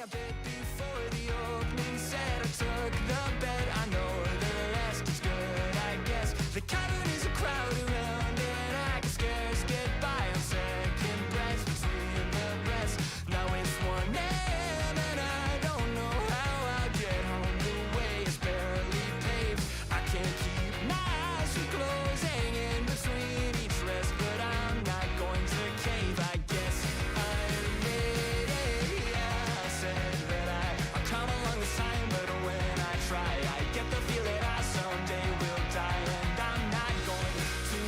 a bit before the opening set. I took the bet, I know the rest is good, I guess. The cavern is a crowd around and I can scarce get by on second breaths between the breaths. Now it's 1 a.m. and I don't know how I'll get home. The way is barely paved. I can't keep my eyes from closing in between each rest, but I'm not going to cave. I guess I made it, yeah. I said that I'll come along this time, but when I try, I get the feel that I someday will die, and I'm not going to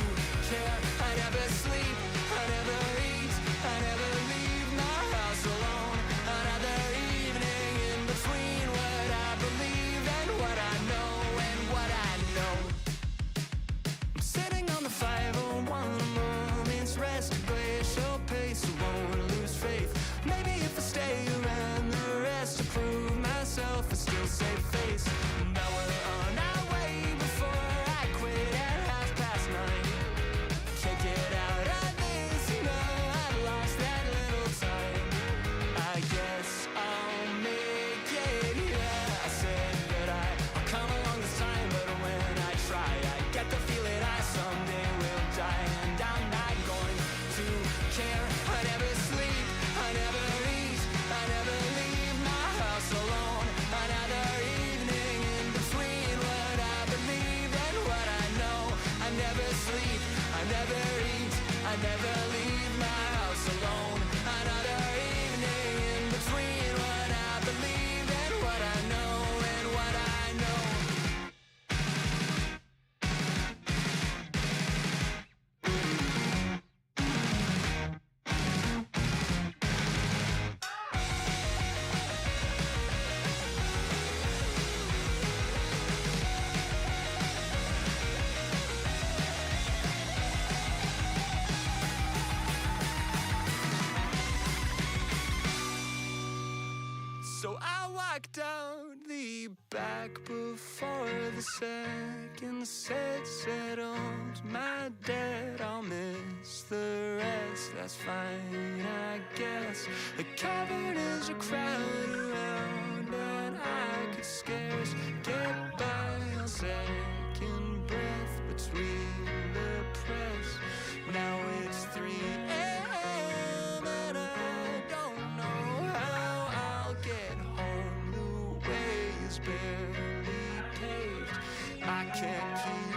care. I never sleep, I never eat, I never leave my house alone. Another evening in between what I believe and what I know and what I know. I'm sitting on the 501, a moment's rest, a glacial pace, I won't lose faith. Maybe if I stay around the rest to prove myself, I still save face. Now we're on our way before I quit at 9:30. Can't get out of this, no, I've lost that little time. I guess I'll make it, yeah. I said that I'll come along this time, but when I try, I get the feel that I someday will die, and I'm not going to care. I never sleep, I never eat, I never leave my house alone. Another evening in between what I believe and what I know. I never sleep, I never eat, I never leave my house alone. Another evening in between what I believe and what I know and what I know. So I walked out the back before the second set settled my debt. I'll miss the rest, that's fine, I guess. The cavern is a crowd around and I could scarce get by on second breath between the press. Now it's 3 a.m. and I don't know how I'll get home. The way is barely paved. I can't keep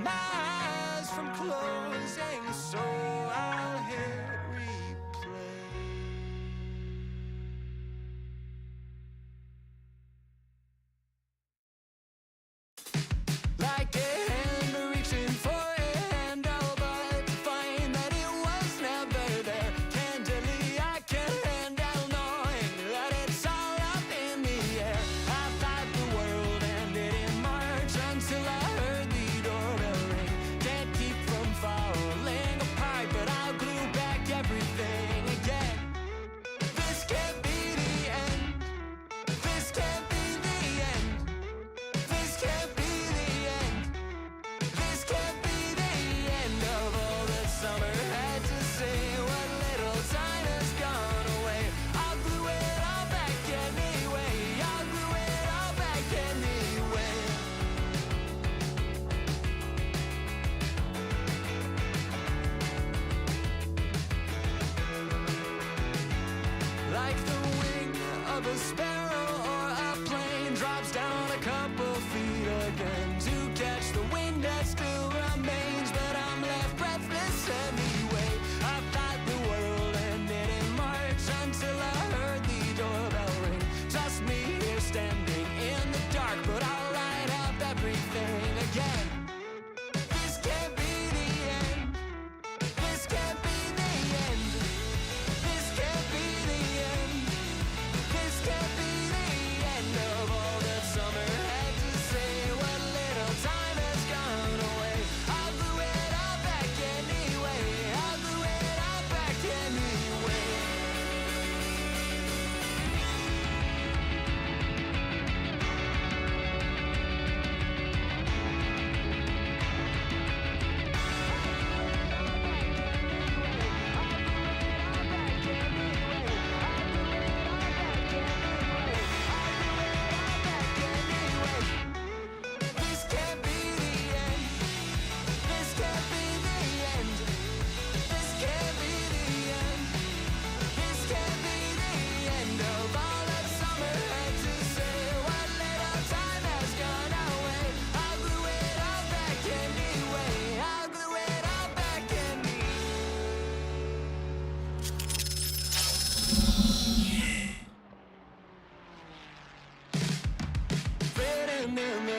my eyes from closing, so I'll hit replay. Like a hand reaching for a handle, but to find that it was never there. Candidly, I can't handle knowing that it's all up in the air. I thought the world ended in March until I heard the doorbell ring. Can't keep from falling apart, but I'll glue back everything again. This can't be the end. This can't be the end. This can't be the end. This can't be the end of all that summer had to say. What little time has gone away. I'll glue it all back anyway. I'll glue it all back anyway. Like the wing of a sparrow or a plane drops down a couple feet again to catch the wind that still remains, but I'm left breathless anyway. I thought the world ended in March until I heard the doorbell ring. Just me here standing in the dark, but I'll light up everything again. This can't be the end. This can't be the end. This can't be the end. This can't be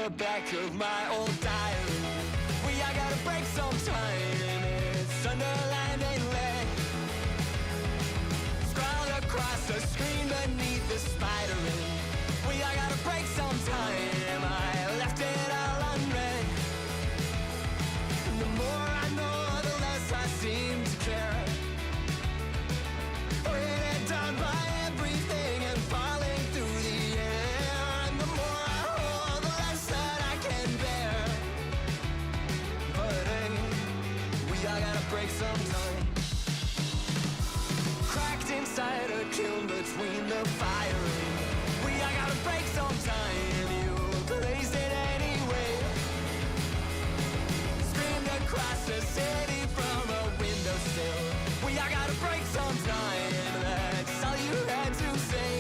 the back of my old diary. I gotta break sometime. It's underlined and red. Scrawled across the screen beneath the spider-man. I gotta break sometime. I left it all unread. And the more I know, the less I seem to care. Weighted down by everything and falling through the air. And the more I hold, the less that I can bear. But hey, I gotta break sometime. Cracked inside a kiln between the firing. I gotta break sometime. You blazed it anyway. Screamed across the city from a windowsill. I gotta break sometime. That's all you had to say.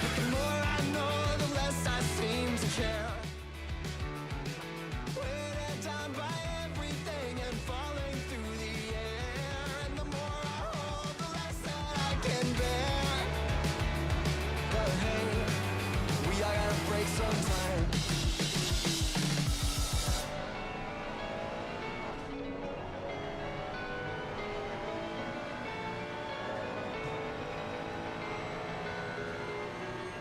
But the more I know, the less I seem to care. Weighted down by everything and falling through the air. And the more I hold, the less that I can bear. But hey, I gotta break sometime.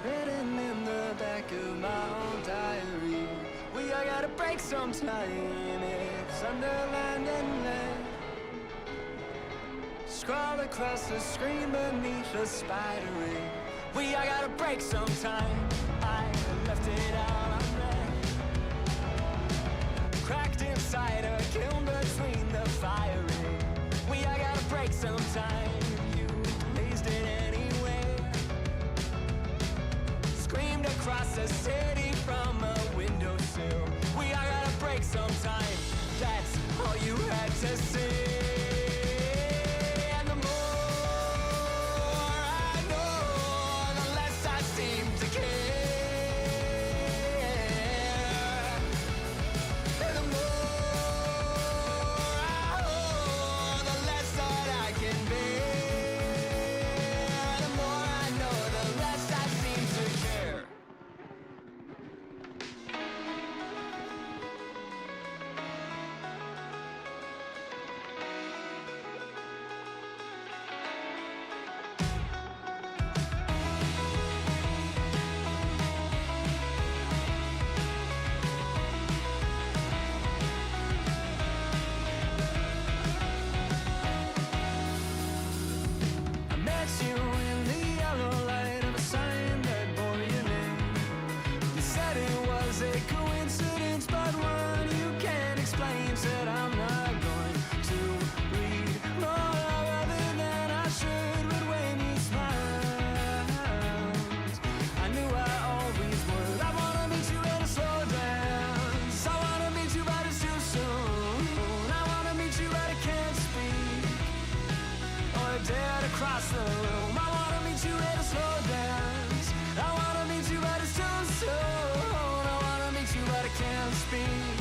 Written in the back of my old diary. I gotta break sometime. It's underlined and red. Scroll across the screen beneath the spider ring. I gotta break sometime. I left it all unread. Cracked inside a kiln between the firing. I gotta break sometime. You blazed it anyway. Screamed across the city from a windowsill. I gotta break sometime. That's all you had to say. Across the room, I wanna meet you at a slow dance. I wanna meet you, but it's too soon. I wanna meet you, but I can't speak.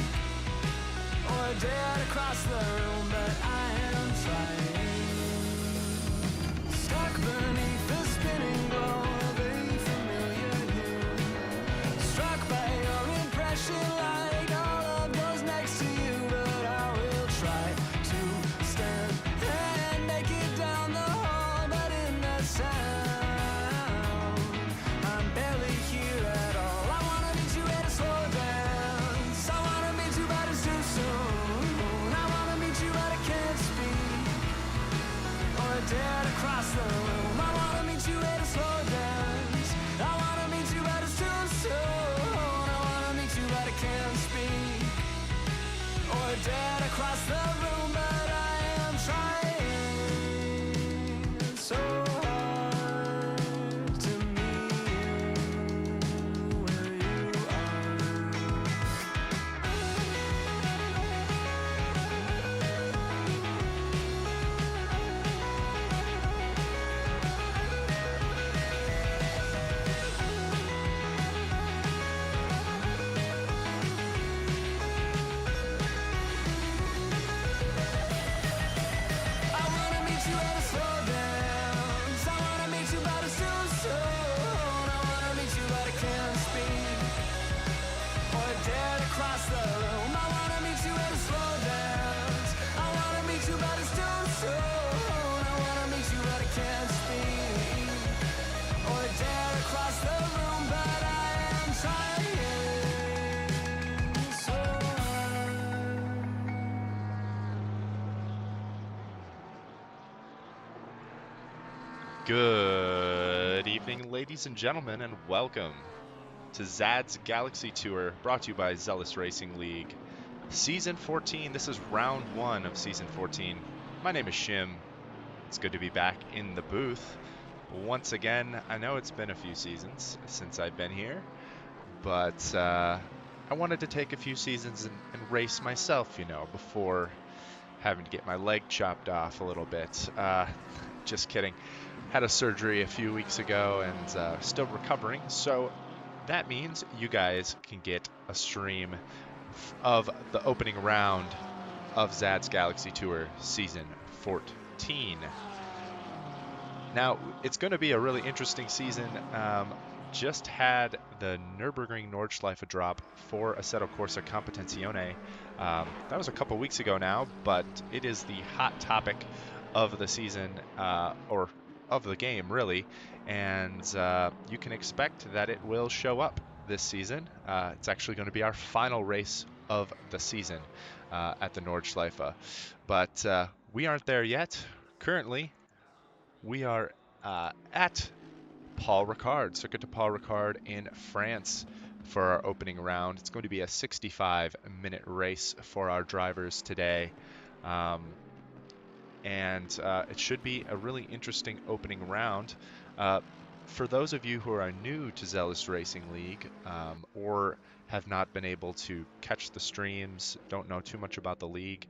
Or dead across the room, but I am trying. Stuck beneath the spinning glow of a familiar hue. Struck by your impression, like all of those next to you, but I will try to stand and make it down the sound. I'm barely here at all. I wanna meet you at a slow dance. I wanna meet you, but it's too soon. I wanna meet you, but I can't speak. Or dead across the room. I wanna meet you at a slow dance. I wanna meet you, but it's too soon. I wanna meet you, but I can't speak. Or dead across the room, but I am trying so Good evening, ladies and gentlemen, and welcome to Zad's Galaxy Tour, brought to you by Zealous Racing League. Season 14, this is round 1 of Season 14. My name is Schim. It's good to be back in the booth. Once again, I know it's been a few seasons since I've been here, but I wanted to take a few seasons and race myself, before having to get my leg chopped off a little bit. Just kidding. Had a surgery a few weeks ago and still recovering, so that means you guys can get a stream of the opening round of Zad's Galaxy Tour Season 14. Now, it's going to be a really interesting season. Just had the Nürburgring Nordschleife drop for Assetto Corsa Competizione. That was a couple weeks ago now, but it is the hot topic of the season, or of the game, really, and you can expect that it will show up this season. It's actually going to be our final race of the season at the Nordschleife, but we aren't there yet. Currently, we are at Paul Ricard, Circuit de Paul Ricard in France for our opening round. It's going to be a 65-minute race for our drivers today. And it should be a really interesting opening round. For those of you who are new to Zealous Racing League or have not been able to catch the streams, don't know too much about the league,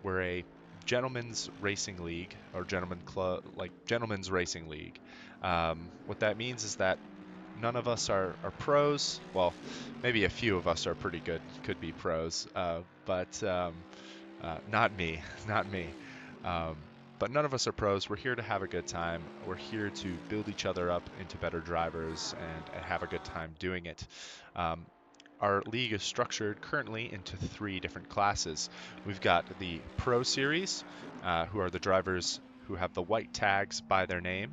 we're a gentlemen's racing league, or gentlemen's racing league. What that means is that none of us are pros. Well, maybe a few of us are pretty good, could be pros, but not me, not me. But none of us are pros. We're here to have a good time. We're here to build each other up into better drivers and have a good time doing it. Our league is structured currently into 3 different classes. We've got the Pro Series, who are the drivers who have the white tags by their name.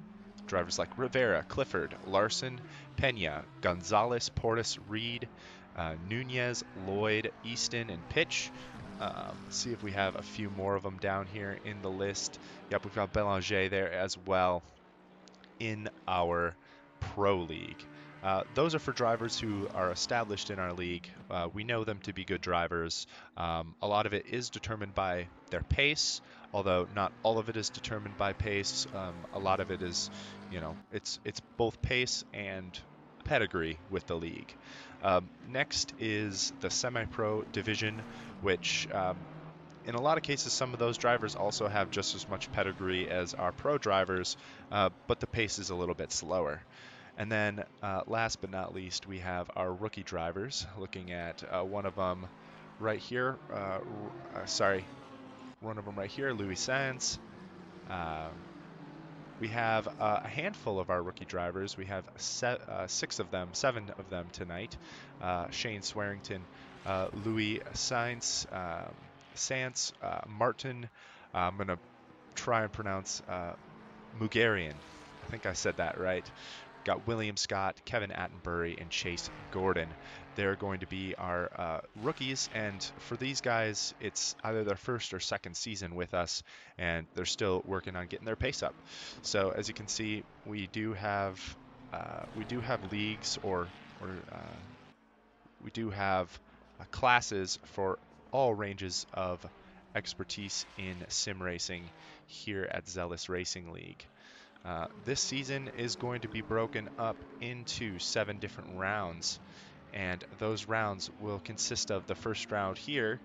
Drivers like Rivera, Clifford, Larson, Pena, Gonzalez, Portis, Reed, Nunez, Lloyd, Easton, and Pitch. Let's see if we have a few more of them down here in the list. Yep, we've got Belanger there as well in our Pro League. Those are for drivers who are established in our league. We know them to be good drivers. A lot of it is determined by their pace, although not all of it is determined by pace. A lot of it is, it's both pace and pedigree with the league. Next is the semi-pro division, which in a lot of cases, some of those drivers also have just as much pedigree as our pro drivers, but the pace is a little bit slower. And then last but not least, we have our rookie drivers, looking at one of them right here. One of them right here, Louis Sainz. We have a handful of our rookie drivers. We have 7 of them tonight. Shane Swearington, Louis Sainz, Martin. I'm going to try and pronounce Mugarian. I think I said that right. Got William Scott, Kevin Attenbury, and Chase Gordon. They're going to be our rookies, and for these guys, it's either their first or second season with us, and they're still working on getting their pace up. So as you can see, we do have leagues, or we do have classes for all ranges of expertise in sim racing here at Zealous Racing League. This season is going to be broken up into 7 different rounds, and those rounds will consist of the first round here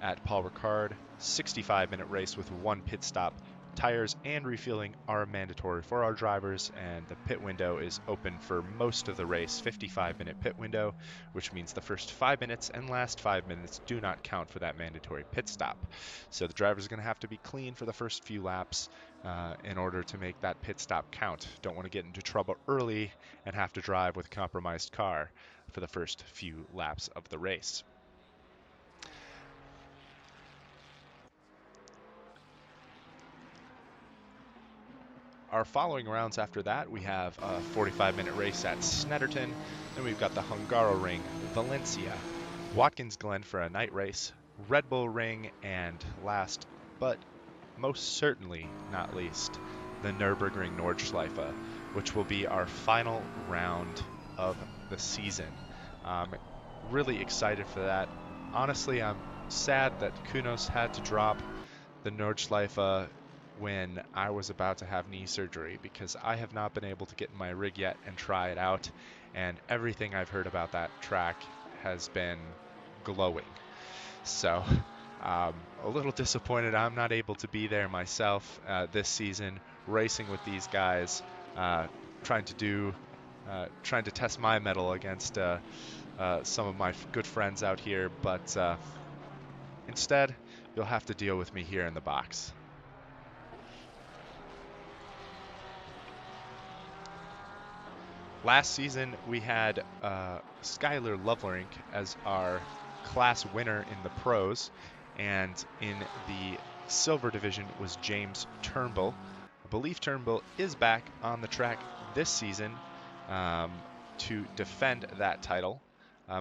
at Paul Ricard, 65-minute race with 1 pit stop. Tires and refueling are mandatory for our drivers, and the pit window is open for most of the race, 55-minute pit window, which means the first 5 minutes and last 5 minutes do not count for that mandatory pit stop. So the drivers are going to have to be clean for the first few laps in order to make that pit stop count. Don't want to get into trouble early and have to drive with a compromised car for the first few laps of the race. Our following rounds after that, we have a 45-minute race at Snetterton. Then we've got the Hungaroring, Valencia, Watkins Glen for a night race, Red Bull Ring, and last but most certainly not least, the Nürburgring Nordschleife, which will be our final round of the season. Really excited for that. Honestly, I'm sad that Kunos had to drop the Nordschleife when I was about to have knee surgery, because I have not been able to get in my rig yet and try it out, and everything I've heard about that track has been glowing. So a little disappointed I'm not able to be there myself this season, racing with these guys, trying to test my mettle against some of my good friends out here, but instead you'll have to deal with me here in the box. Last season we had Skylar Lovelink as our class winner in the pros, and in the silver division was James Turnbull. I believe Turnbull is back on the track this season to defend that title.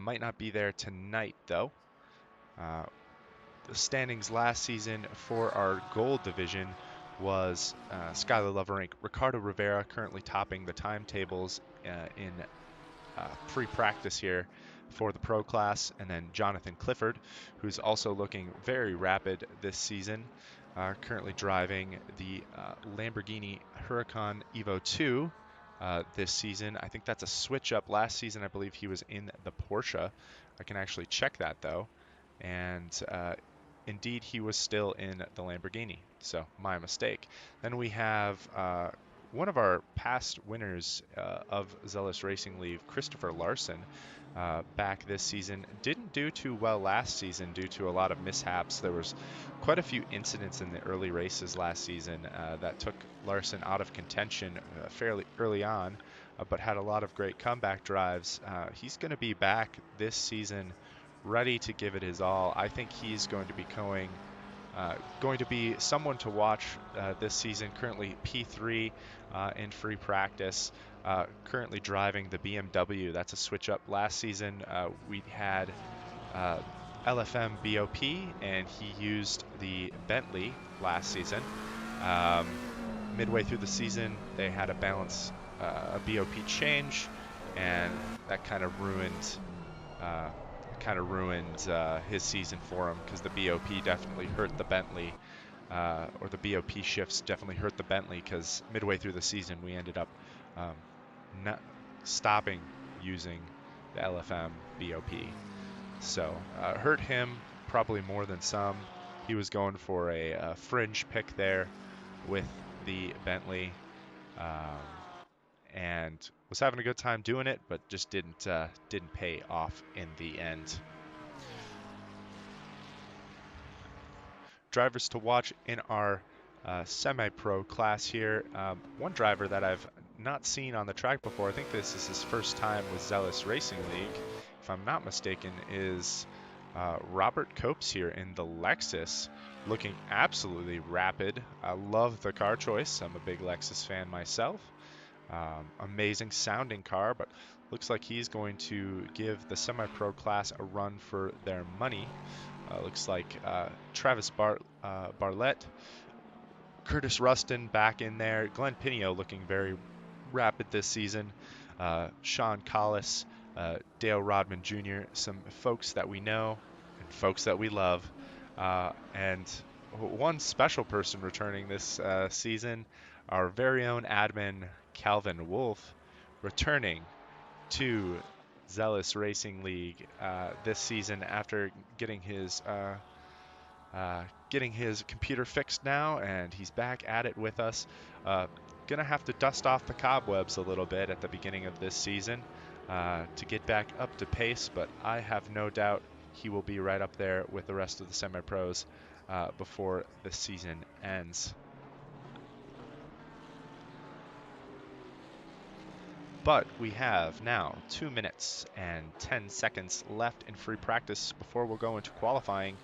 Might not be there tonight though. The standings last season for our gold division was Skylar Lovelink, Ricardo Rivera currently topping the timetables in free practice here for the pro class, and then Jonathan Clifford, who's also looking very rapid this season, currently driving the Lamborghini Huracan Evo 2 this season. I think that's a switch up. Last season I believe he was in the Porsche. I can actually check that though, and indeed he was still in the Lamborghini, so my mistake. Then we have one of our past winners of Zealous Racing League, Christopher Larson, back this season. Didn't do too well last season due to a lot of mishaps. There was quite a few incidents in the early races last season that took Larson out of contention fairly early on, but had a lot of great comeback drives. He's going to be back this season ready to give it his all. I think he's going to be going to be someone to watch this season. Currently P3 in free practice, currently driving the BMW. That's a switch up. Last season we had LFM BOP, and he used the Bentley last season. Midway through the season they had a BOP change, and that kind of ruined his season for him, because the BOP definitely hurt the Bentley, or the BOP shifts definitely hurt the Bentley, because midway through the season we ended up not stopping using the LFM BOP. So hurt him probably more than some. He was going for a fringe pick there with the Bentley, and was having a good time doing it, but just didn't pay off in the end. Drivers to watch in our semi-pro class here. One driver that I've not seen on the track before, I think this is his first time with Zealous Racing League, if I'm not mistaken, is Robert Copes here in the Lexus, looking absolutely rapid. I love the car choice. I'm a big Lexus fan myself. Amazing sounding car, but looks like he's going to give the semi-pro class a run for their money. Looks like Travis Barlett, Curtis Rustin back in there, Glenn Pinio looking very rapid this season, Sean Collis, Dale Rodman Jr., some folks that we know and folks that we love, and one special person returning this season, our very own admin Calvin Wolf, returning to Zealous Racing League this season after getting his computer fixed now, and he's back at it with us. Gonna have to dust off the cobwebs a little bit at the beginning of this season to get back up to pace, but I have no doubt he will be right up there with the rest of the semi-pros before the season ends. But we have now 2 minutes and 10 seconds left in free practice before we'll go into qualifying.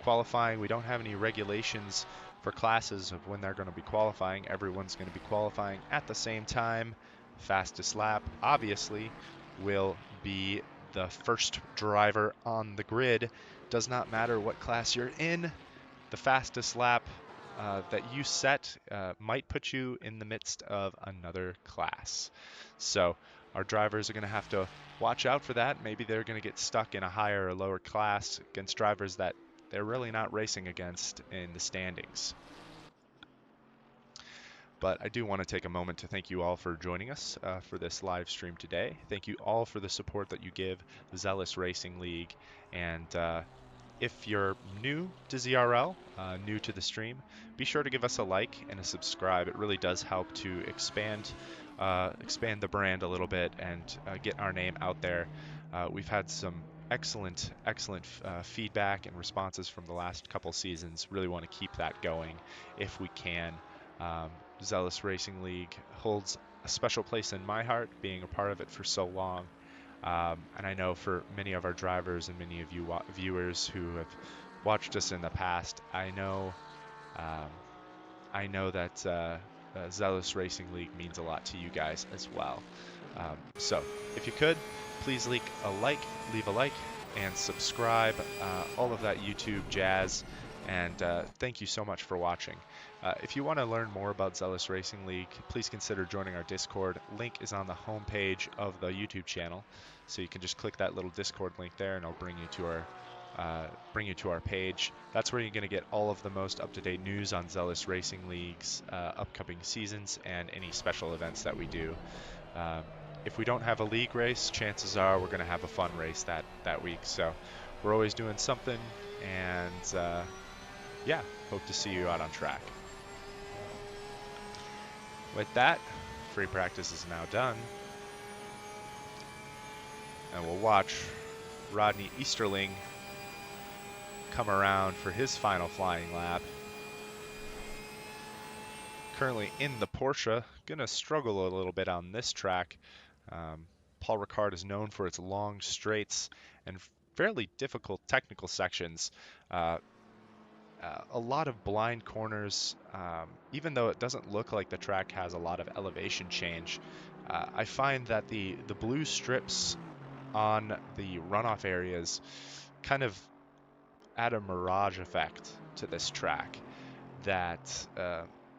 Qualifying, we don't have any regulations for classes of when they're going to be qualifying. Everyone's going to be qualifying at the same time. Fastest lap, obviously, will be the first driver on the grid. Does not matter what class you're in. The fastest lap that you set might put you in the midst of another class. So our drivers are going to have to watch out for that. Maybe they're going to get stuck in a higher or lower class against drivers that they're really not racing against in the standings. But I do want to take a moment to thank you all for joining us for this live stream today. Thank you all for the support that you give Zealous Racing League. And if you're new to ZRL, new to the stream, be sure to give us a like and a subscribe. It really does help to expand the brand a little bit and get our name out there. We've had some excellent feedback and responses from the last couple seasons. Really want to keep that going if we can. Zealous Racing League holds a special place in my heart, being a part of it for so long. And I know for many of our drivers and many of you viewers who have watched us in the past, I know that Zealous Racing League means a lot to you guys as well. So if you could, please leave a like, and subscribe, all of that YouTube jazz. And thank you so much for watching. If you want to learn more about Zealous Racing League, please consider joining our Discord. Link is on the home page of the YouTube channel, so you can just click that little Discord link there, and it'll bring you to our page. That's where you're going to get all of the most up-to-date news on Zealous Racing League's upcoming seasons and any special events that we do. If we don't have a league race, chances are we're going to have a fun race that week. So we're always doing something, and yeah, hope to see you out on track. With that, free practice is now done, and we'll watch Rodney Easterling come around for his final flying lap. Currently in the Porsche, gonna struggle a little bit on this track. Paul Ricard is known for its long straights and fairly difficult technical sections. A lot of blind corners, even though it doesn't look like the track has a lot of elevation change. I find that the blue strips on the runoff areas kind of add a mirage effect to this track that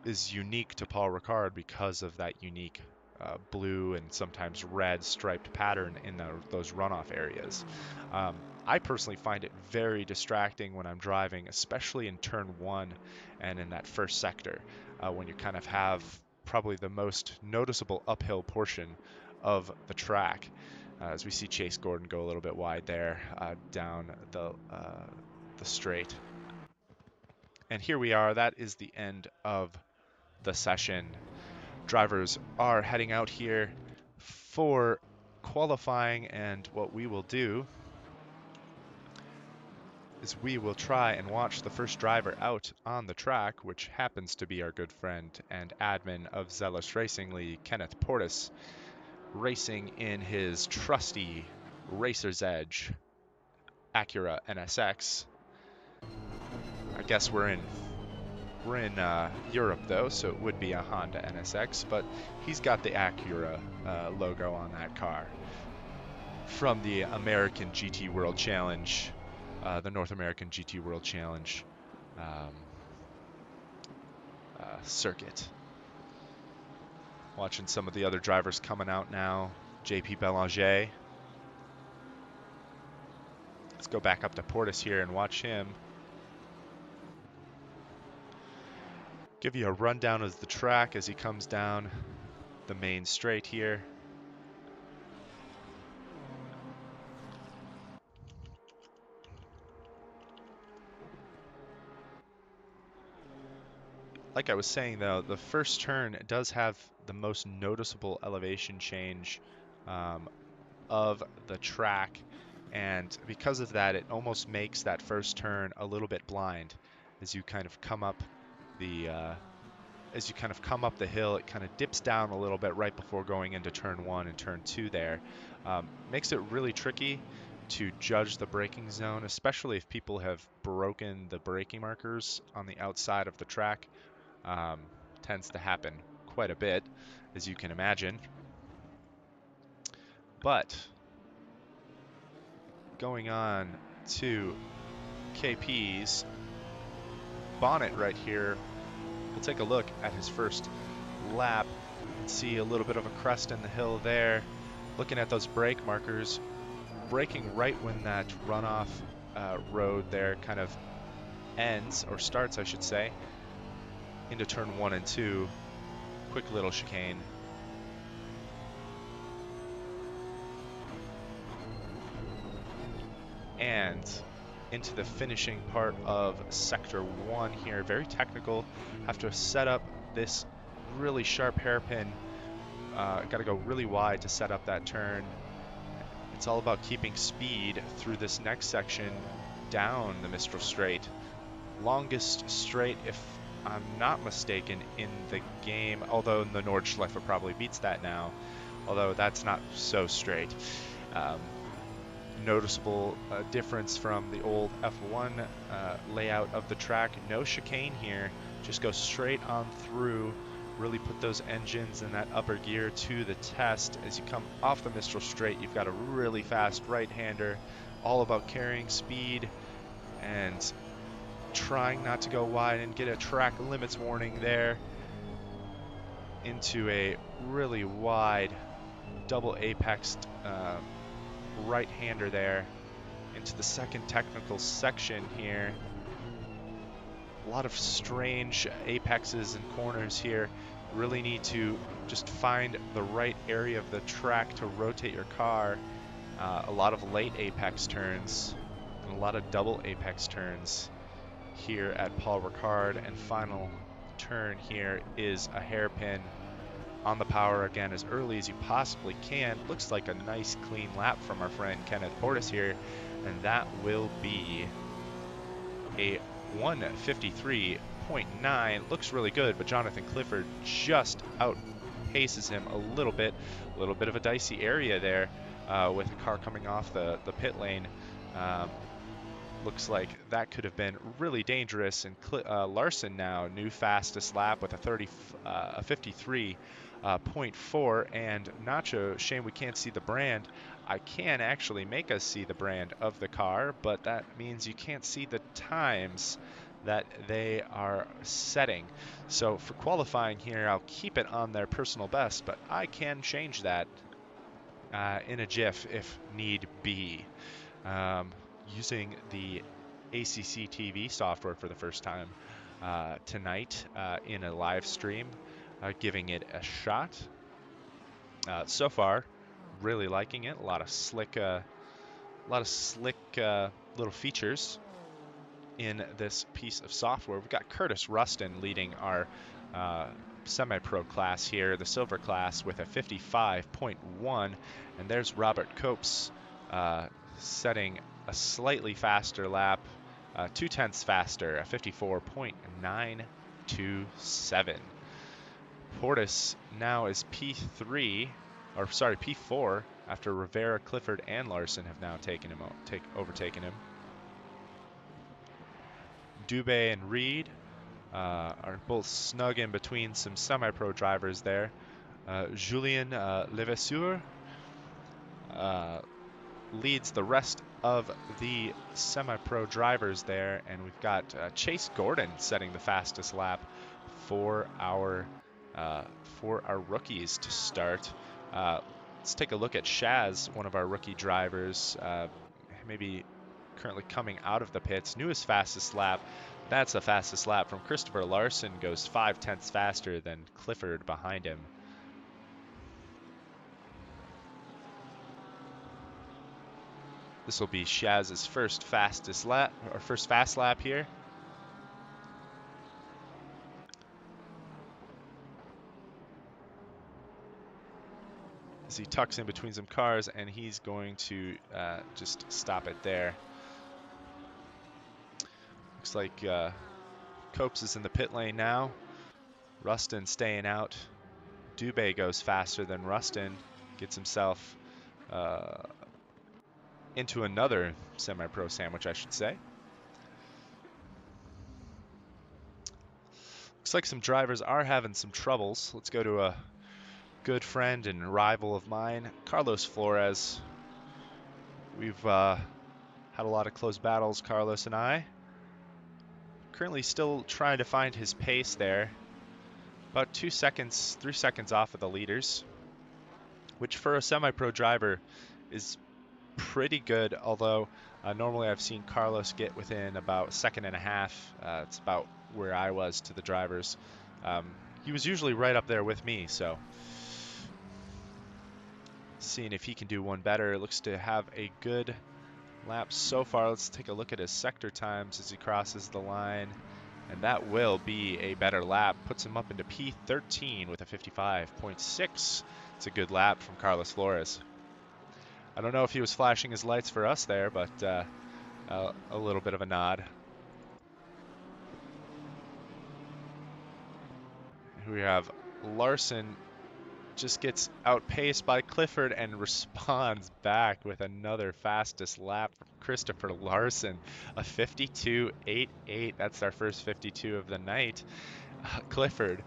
is unique to Paul Ricard because of that unique blue and sometimes red striped pattern in those runoff areas. I personally find it very distracting when I'm driving, especially in turn 1 and in that first sector, when you kind of have probably the most noticeable uphill portion of the track. As we see Chase Gordon go a little bit wide there down the straight. And here we are. That is the end of the session. Drivers are heading out here for qualifying, and what we will do is we will try and watch the first driver out on the track, which happens to be our good friend and admin of Zealous Racing League, Kenneth Portis, racing in his trusty Racer's Edge Acura NSX. I guess we're in Europe though, so it would be a Honda NSX, but he's got the Acura logo on that car from the American GT World Challenge, the North American GT World Challenge circuit. Watching some of the other drivers coming out now. JP Belanger. Let's go back up to Portis here and watch him. Give you a rundown of the track as he comes down the main straight here. Like I was saying though, the first turn does have the most noticeable elevation change of the track, and because of that it almost makes that first turn a little bit blind as you kind of come up the hill. It kind of dips down a little bit right before going into turn 1 and turn 2 there. Makes it really tricky to judge the braking zone, especially if people have broken the braking markers on the outside of the track. Tends to happen quite a bit, as you can imagine. But going on to KP's bonnet right here, we'll take a look at his first lap. You can see a little bit of a crest in the hill there. Looking at those brake markers, braking right when that runoff road there kind of ends, or starts I should say, into turn 1 and 2. Quick little chicane. And into the finishing part of sector 1 here. Very technical. Have to set up this really sharp hairpin. Got to go really wide to set up that turn. It's all about keeping speed through this next section down the Mistral Straight. Longest straight, if I'm not mistaken, in the game, although the Nordschleife probably beats that now, although that's not so straight. Noticeable difference from the old F1 layout of the track. No chicane here, just go straight on through. Really put those engines in that upper gear to the test. As you come off the Mistral Straight, you've got a really fast right-hander, all about carrying speed and trying not to go wide and get a track limits warning there into a really wide double apexed right-hander there into the second technical section here. A lot of strange apexes and corners here. Really need to just find the right area of the track to rotate your car. A lot of late apex turns and a lot of double apex turns here at Paul Ricard, and final turn here is a hairpin on the power again as early as you possibly can. Looks like a nice clean lap from our friend Kenneth Portis here, and that will be a 1:53.9. Looks really good, but Jonathan Clifford just outpaces him a little bit of a dicey area there with a car coming off the pit lane. Looks like that could have been really dangerous, and Larson now new fastest lap with a 53.4, and Nacho, shame we can't see the brand. I can actually make us see the brand of the car, but that means you can't see the times that they are setting. So for qualifying here, I'll keep it on their personal best, but I can change that in a GIF if need be. Using the ACC TV software for the first time tonight in a live stream, giving it a shot. So far, really liking it. A lot of slick little features in this piece of software. We've got Curtis Rustin leading our semi-pro class here, the silver class, with a 55.1, and there's Robert Copes setting a slightly faster lap, 0.2 faster, a 54.927. Portis now is P4, after Rivera, Clifford, and Larson have now overtaken him. Dubé and Reed are both snug in between some semi-pro drivers there. Julien Levasseur leads the rest of the semi-pro drivers there, and we've got Chase Gordon setting the fastest lap for our rookies to start. Let's take a look at Shaz, one of our rookie drivers, maybe currently coming out of the pits. Newest fastest lap. That's the fastest lap from Christopher Larson, goes 0.5 faster than Clifford behind him. This will be Shaz's first fast lap here. As he tucks in between some cars, and he's going to just stop it there. Looks like Copes is in the pit lane now. Rustin staying out. Dubé goes faster than Rustin, gets himself into another semi-pro sandwich, I should say. Looks like some drivers are having some troubles. Let's go to a good friend and rival of mine, Carlos Flores. We've had a lot of close battles, Carlos and I. Currently still trying to find his pace there. About 2 seconds, 3 seconds off of the leaders, which for a semi-pro driver is pretty good, although normally I've seen Carlos get within about a second and a half. It's about where I was to the drivers. He was usually right up there with me, so seeing if he can do one better. It looks to have a good lap so far. Let's take a look at his sector times as he crosses the line, and that will be a better lap. Puts him up into P13 with a 55.6. It's a good lap from Carlos Flores. I don't know if he was flashing his lights for us there, but a little bit of a nod. We have Larson just gets outpaced by Clifford and responds back with another fastest lap from Christopher Larson, a 52.88. That's our first 52 of the night. Clifford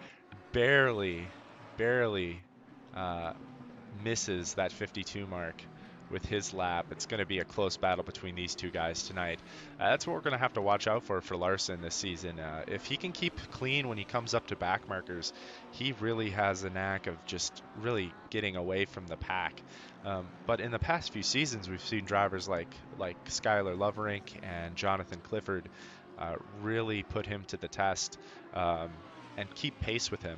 barely misses that 52 mark with his lap. It's going to be a close battle between these two guys tonight. That's what we're going to have to watch out for Larson this season. If he can keep clean when he comes up to back markers, he really has a knack of just really getting away from the pack. But in the past few seasons, we've seen drivers like Skylar Loverink and Jonathan Clifford really put him to the test and keep pace with him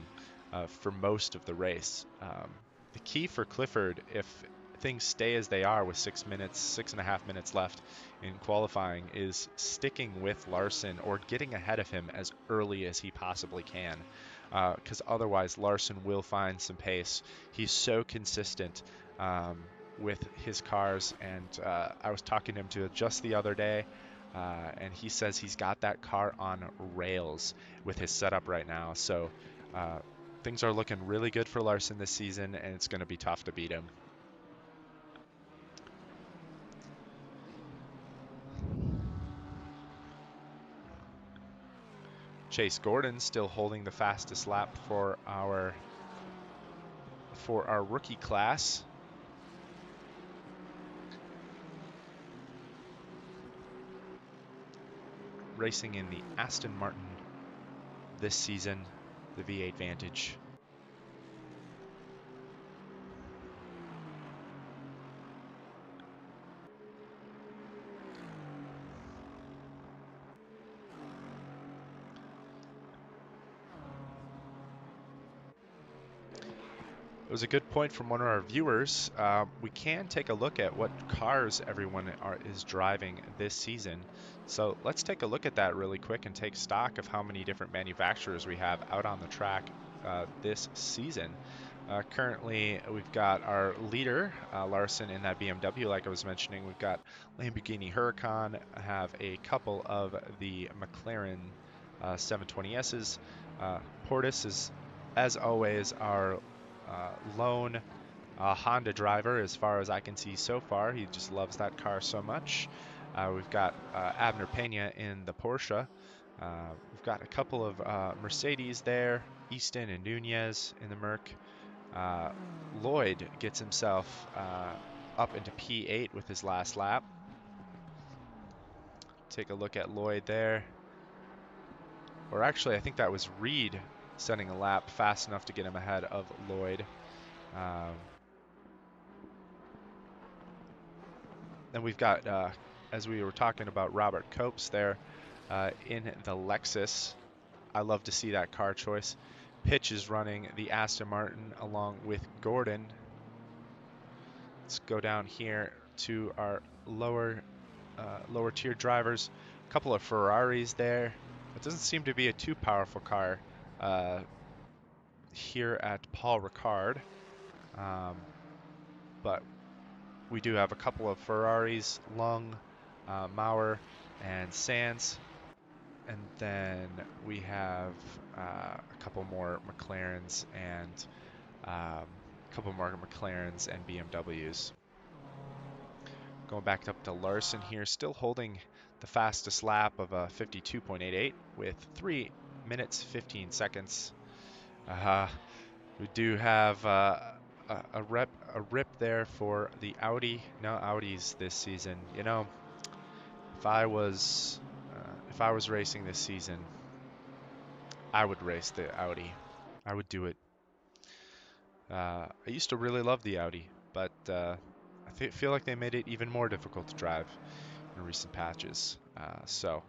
for most of the race. The key for Clifford, if things stay as they are with 6.5 minutes left in qualifying, is sticking with Larson or getting ahead of him as early as he possibly can, because otherwise Larson will find some pace. He's so consistent with his cars, and I was talking to him just the other day, and he says he's got that car on rails with his setup right now. So things are looking really good for Larson this season, and it's going to be tough to beat him. Chase Gordon still holding the fastest lap for our rookie class. Racing in the Aston Martin this season, the V8 Vantage. It was a good point from one of our viewers. We can take a look at what cars everyone is driving this season. So let's take a look at that really quick and take stock of how many different manufacturers we have out on the track this season. Currently, we've got our leader, Larson, in that BMW, like I was mentioning. We've got Lamborghini Huracan, have a couple of the McLaren 720Ss. Portis is, as always, our lone Honda driver as far as I can see so far. He just loves that car so much. We've got Abner Pena in the Porsche. We've got a couple of Mercedes there, Easton and Nunez in the Merc. Lloyd gets himself up into P8 with his last lap. Take a look at Lloyd there. Or actually, I think that was Reed setting a lap fast enough to get him ahead of Lloyd. Then we've got, as we were talking about, Robert Copes there in the Lexus. I love to see that car choice. Pitch is running the Aston Martin along with Gordon. Let's go down here to our lower tier drivers. A couple of Ferraris there. It doesn't seem to be a too powerful car here at Paul Ricard, but we do have a couple of Ferraris, Lung, Maurer, and Sands. And then we have a couple more McLarens and BMWs. Going back up to Larson here, still holding the fastest lap of a 52.88 with 3 minutes 15 seconds. We do have a rip there for the Audi. No Audis this season. You know, if I was racing this season, I would race the Audi. I would do it. I used to really love the Audi, but I feel like they made it even more difficult to drive in recent patches. So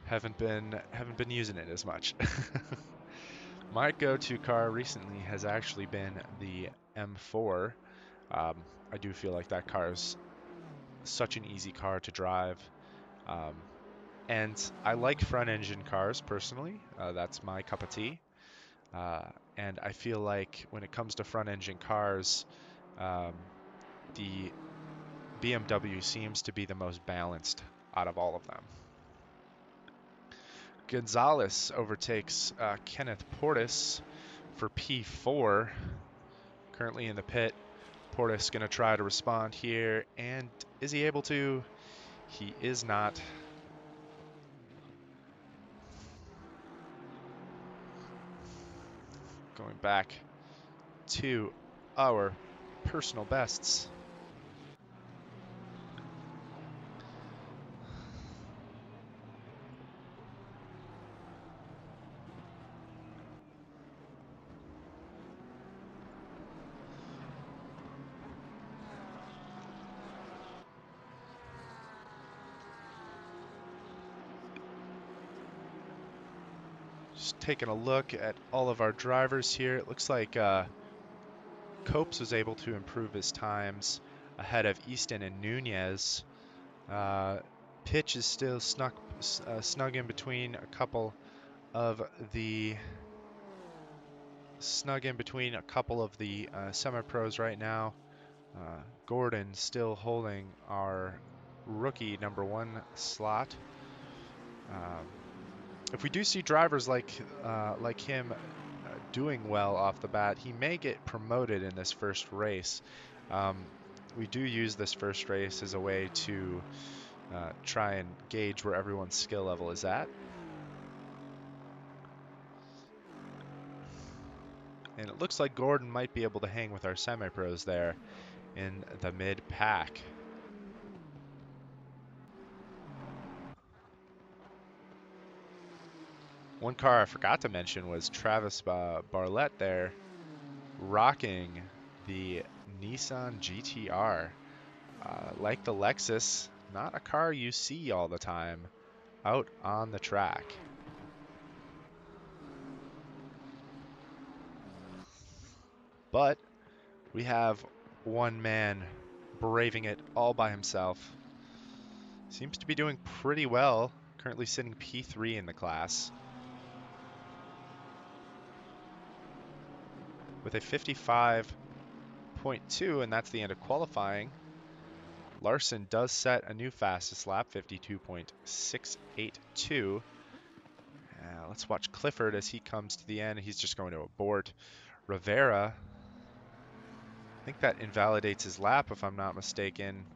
haven't been using it as much. My go-to car recently has actually been the M4. I do feel like that car is such an easy car to drive. Um, and I like front engine cars personally. That's my cup of tea. Uh, and I feel like when it comes to front engine cars, um, the BMW seems to be the most balanced out of all of them. Gonzalez overtakes Kenneth Portis for P4, currently in the pit. Portis going to try to respond here, and is he able to? He is not. Going back to our personal bests. Just taking a look at all of our drivers here. It looks like Copes was able to improve his times ahead of Easton and Nunez. Uh, Pitch is still snug in between a couple of the semi-pros right now. Gordon still holding our rookie #1 slot. Um, if we do see drivers like him doing well off the bat, he may get promoted in this first race. We do use this first race as a way to try and gauge where everyone's skill level is at. And it looks like Gordon might be able to hang with our semi-pros there in the mid-pack. One car I forgot to mention was Travis Barlett there, rocking the Nissan GTR. Like the Lexus, not a car you see all the time out on the track. But we have one man braving it all by himself. Seems to be doing pretty well, currently sitting P3 in the class. With a 55.2, and that's the end of qualifying. Larson does set a new fastest lap, 52.682. Let's watch Clifford as he comes to the end. He's just going to abort. Rivera, I think that invalidates his lap if I'm not mistaken.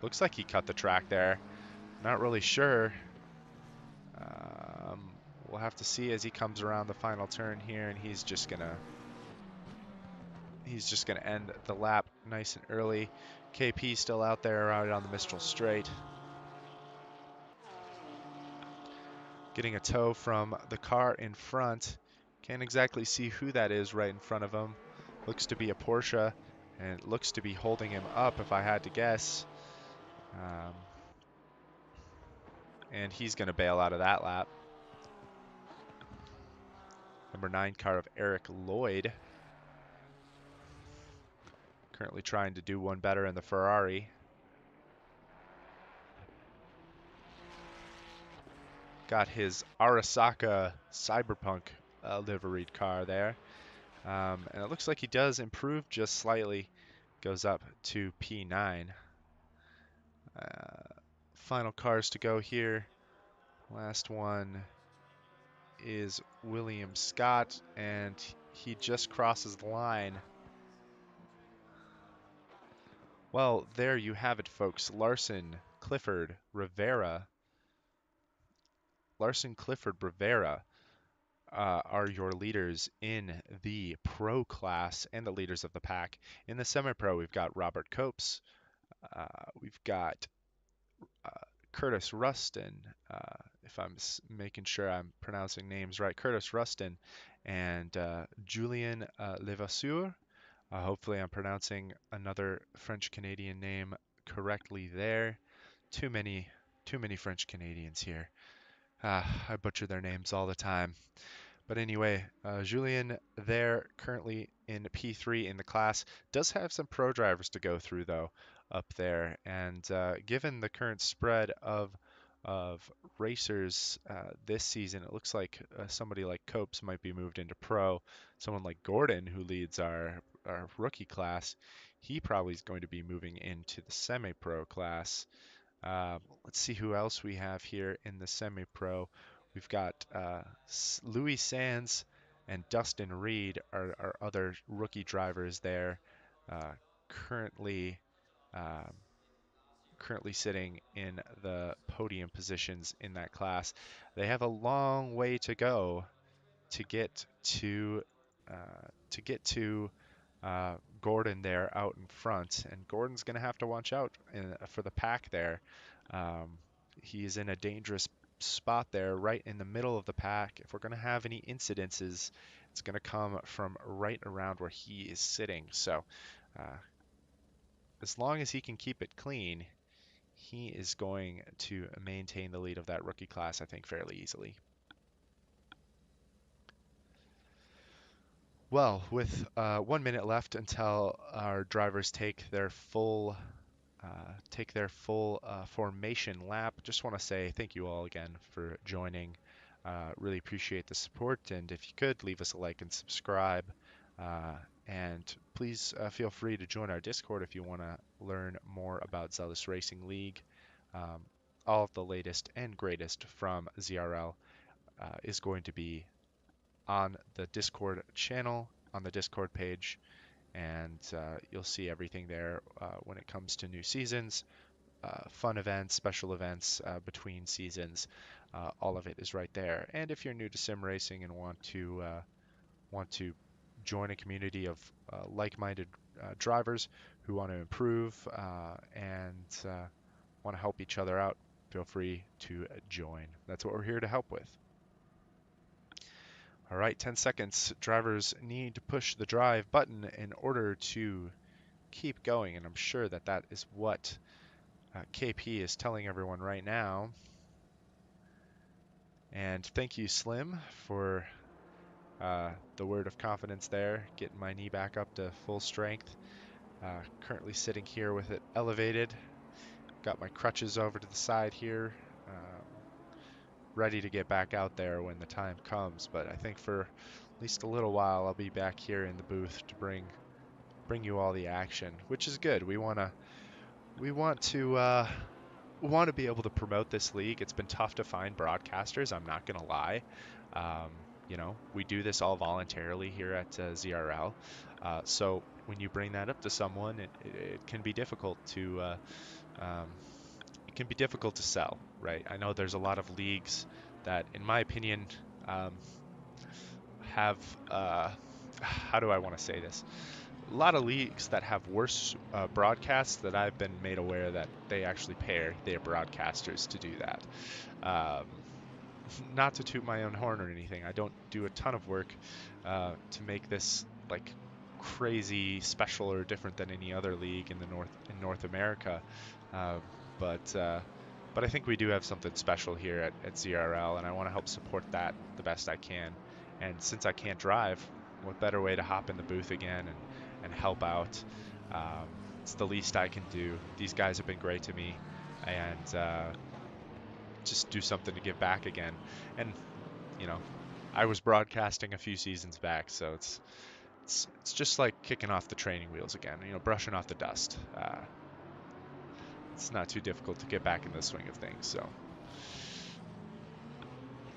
Looks like he cut the track there. Not really sure. We'll have to see as he comes around the final turn here, and he's just gonna end the lap nice and early. KP still out there out on the Mistral Straight. Getting a tow from the car in front. Can't exactly see who that is right in front of him. Looks to be a Porsche, and it looks to be holding him up if I had to guess. And he's going to bail out of that lap. #9 car of Eric Lloyd. Currently trying to do one better in the Ferrari. Got his Arasaka Cyberpunk liveried car there. And it looks like he does improve just slightly. Goes up to P9. Final cars to go here. Last one is William Scott, and he just crosses the line. Well, there you have it, folks. Larson, Clifford, Rivera. Are your leaders in the pro class and the leaders of the pack. In the semi-pro, we've got Robert Copes. We've got Curtis Rustin, if I'm making sure I'm pronouncing names right, Curtis Rustin, and Julien Levasseur. Hopefully, I'm pronouncing another French Canadian name correctly there. Too many, too many French Canadians here. I butcher their names all the time. But anyway, Julien there currently in P3 in the class does have some pro drivers to go through though up there, and given the current spread of racers this season, it looks like somebody like Copes might be moved into pro. Someone like Gordon, who leads our rookie class, he probably is going to be moving into the semi-pro class. Let's see who else we have here in the semi-pro. We've got Louis Sands and Dustin Reed are other rookie drivers there, uh, currently um, currently sitting in the podium positions in that class. They have a long way to go to get to Gordon there out in front, and Gordon's going to have to watch out for the pack there. Um, he's in a dangerous spot there, right in the middle of the pack. If we're going to have any incidences, it's going to come from right around where he is sitting. So, uh, as long as he can keep it clean, he is going to maintain the lead of that rookie class, I think, fairly easily. Well, with 1 minute left until our drivers take their full formation lap, just want to say thank you all again for joining. Really appreciate the support, and if you could leave us a like and subscribe, uh, and please feel free to join our Discord if you want to learn more about Zealous Racing League. Um, all of the latest and greatest from ZRL is going to be on the Discord channel, on the Discord page, and you'll see everything there when it comes to new seasons, fun events, special events between seasons. All of it is right there. And if you're new to sim racing and want to join a community of like-minded drivers who want to improve and want to help each other out, feel free to join. That's what we're here to help with. All right, 10 seconds. Drivers need to push the drive button in order to keep going, and I'm sure that that is what KP is telling everyone right now. And thank you, Slim, for the word of confidence there, getting my knee back up to full strength. Currently sitting here with it elevated. Got my crutches over to the side here. Ready to get back out there when the time comes, but I think for at least a little while I'll be back here in the booth to bring you all the action, which is good. We want to be able to promote this league. It's been tough to find broadcasters, I'm not gonna lie. We do this all voluntarily here at ZRL. So when you bring that up to someone, it can be difficult to sell, right? I know there's a lot of leagues that, in my opinion, have how do I want to say this? A lot of leagues that have worse broadcasts that I've been made aware that they actually pay their broadcasters to do that. Not to toot my own horn or anything, I don't do a ton of work to make this like crazy special or different than any other league in North America. Uh, but I think we do have something special here at ZRL, and I want to help support that the best I can. And since I can't drive, what better way to hop in the booth again and help out? It's the least I can do. These guys have been great to me, and just do something to give back again. And I was broadcasting a few seasons back, so it's just like kicking off the training wheels again. Brushing off the dust. It's not too difficult to get back in the swing of things. So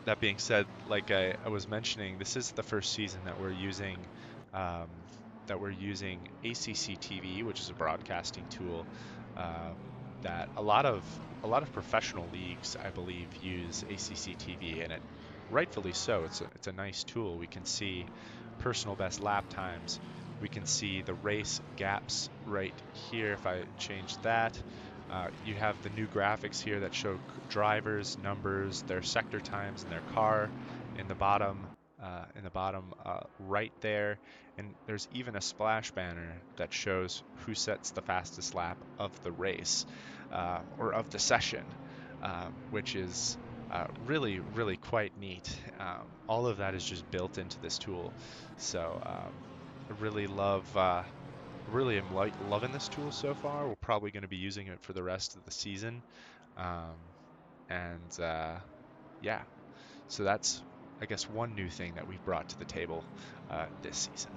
that being said, like I was mentioning, this is the first season that we're using ACC TV, which is a broadcasting tool that a lot of professional leagues, I believe, use ACC TV, and it rightfully so. It's a nice tool. We can see personal best lap times. We can see the race gaps right here. If I change that, You have the new graphics here that show drivers, numbers, their sector times, and their car in the bottom. Right there, and there's even a splash banner that shows who sets the fastest lap of the race or of the session, which is really, really quite neat. All of that is just built into this tool, so I really am loving this tool so far. We're probably going to be using it for the rest of the season, um, and yeah, so that's, I guess, one new thing that we've brought to the table this season.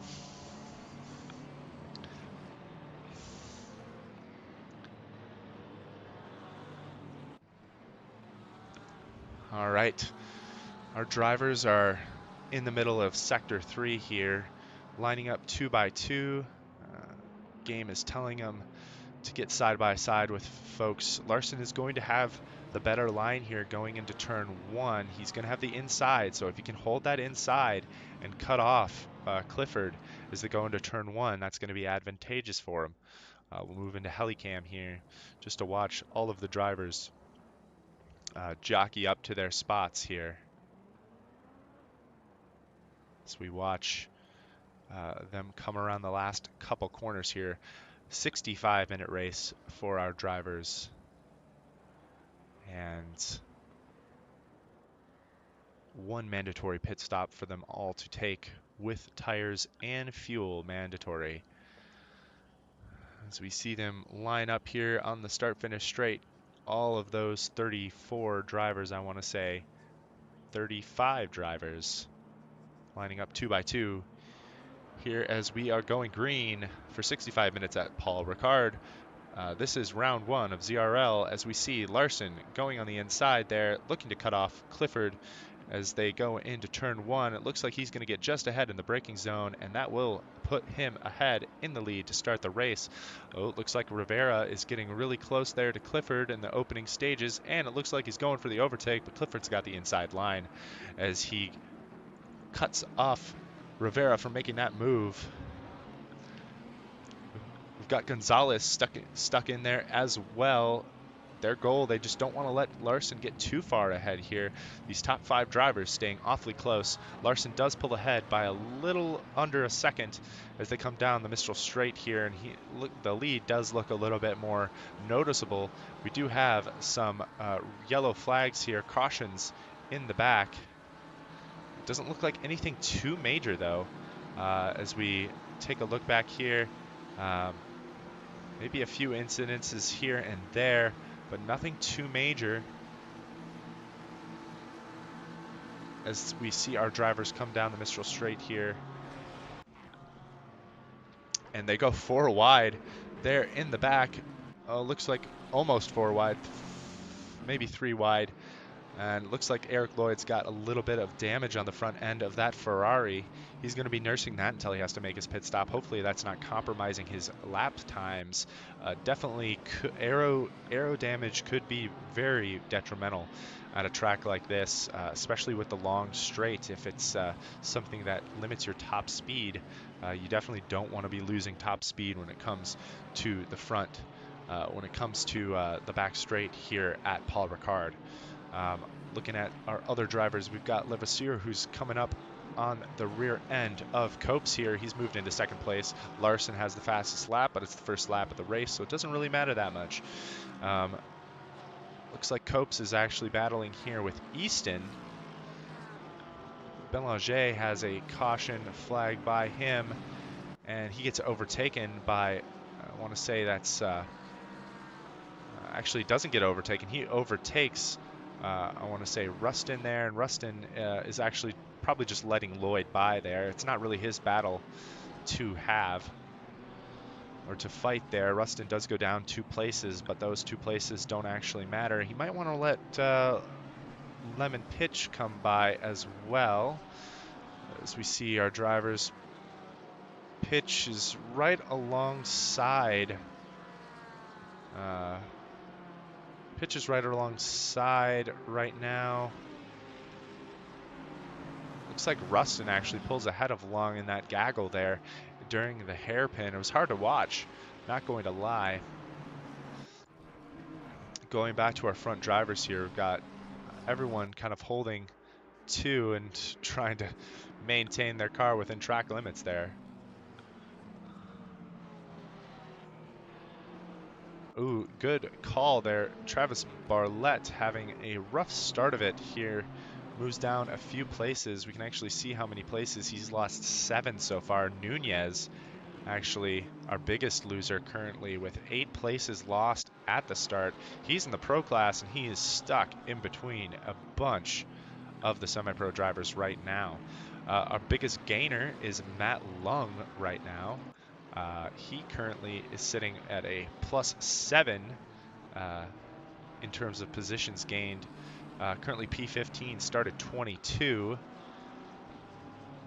All right, our drivers are in the middle of Sector 3 here, lining up 2 by 2. Game is telling them to get side by side with folks. Larson is going to have the better line here going into turn 1. He's going to have the inside, so if he can hold that inside and cut off Clifford as they go into turn 1, that's going to be advantageous for him. We'll move into Helicam here just to watch all of the drivers jockey up to their spots here as we watch them come around the last couple corners here. 65-minute race for our drivers, and one mandatory pit stop for them all to take with tires and fuel mandatory. As we see them line up here on the start-finish straight, all of those 34 drivers, I want to say 35 drivers, lining up 2 by 2 here as we are going green for 65 minutes at Paul Ricard. This is round 1 of ZRL as we see Larson going on the inside there, looking to cut off Clifford as they go into turn 1. It looks like he's going to get just ahead in the braking zone, and that will put him ahead in the lead to start the race. Oh, it looks like Rivera is getting really close there to Clifford in the opening stages, and it looks like he's going for the overtake, but Clifford's got the inside line as he cuts off Rivera from making that move. We've got Gonzalez stuck in there as well. Their goal, they just don't want to let Larson get too far ahead here. These top 5 drivers staying awfully close. Larson does pull ahead by a little under a second as they come down the Mistral Straight here, and the lead does look a little bit more noticeable. We do have some yellow flags here, cautions in the back. It doesn't look like anything too major though. As we take a look back here, maybe a few incidences here and there, but nothing too major as we see our drivers come down the Mistral Straight here. And they go 4 wide there in the back. Looks like almost 4 wide, maybe 3 wide. And it looks like Eric Lloyd's got a little bit of damage on the front end of that Ferrari. He's going to be nursing that until he has to make his pit stop. Hopefully that's not compromising his lap times. Definitely aero damage could be very detrimental at a track like this, especially with the long straight. If it's something that limits your top speed, you definitely don't want to be losing top speed when it comes to the front, when it comes to the back straight here at Paul Ricard. Looking at our other drivers, we've got Levasseur, who's coming up on the rear end of Copes here. He's moved into 2nd place. Larson has the fastest lap, but it's the first lap of the race, so it doesn't really matter that much. Looks like Copes is actually battling here with Easton. Belanger has a caution flag by him, and he gets overtaken by, I want to say that's, actually doesn't get overtaken. He overtakes I want to say Rustin there, and Rustin is actually probably just letting Lloyd by there. It's not really his battle to have or to fight there. Rustin does go down 2 places, but those 2 places don't actually matter. He might want to let Lemon Pitch come by as well. As we see our drivers, Pitch is right alongside Pitch is right alongside right now. Looks like Rustin actually pulls ahead of Long in that gaggle there during the hairpin. It was hard to watch, not going to lie. going back to our front drivers here, we've got everyone kind of holding two and trying to maintain their car within track limits there. Ooh, good call there. Travis Barlett having a rough start of it here. Moves down a few places. We can actually see how many places. He's lost 7 so far. Nunez, actually our biggest loser currently, with 8 places lost at the start. He's in the pro class and he is stuck in between a bunch of the semi-pro drivers right now. Our biggest gainer is Matt Lung right now. He currently is sitting at a +7 in terms of positions gained. Currently P15, started 22.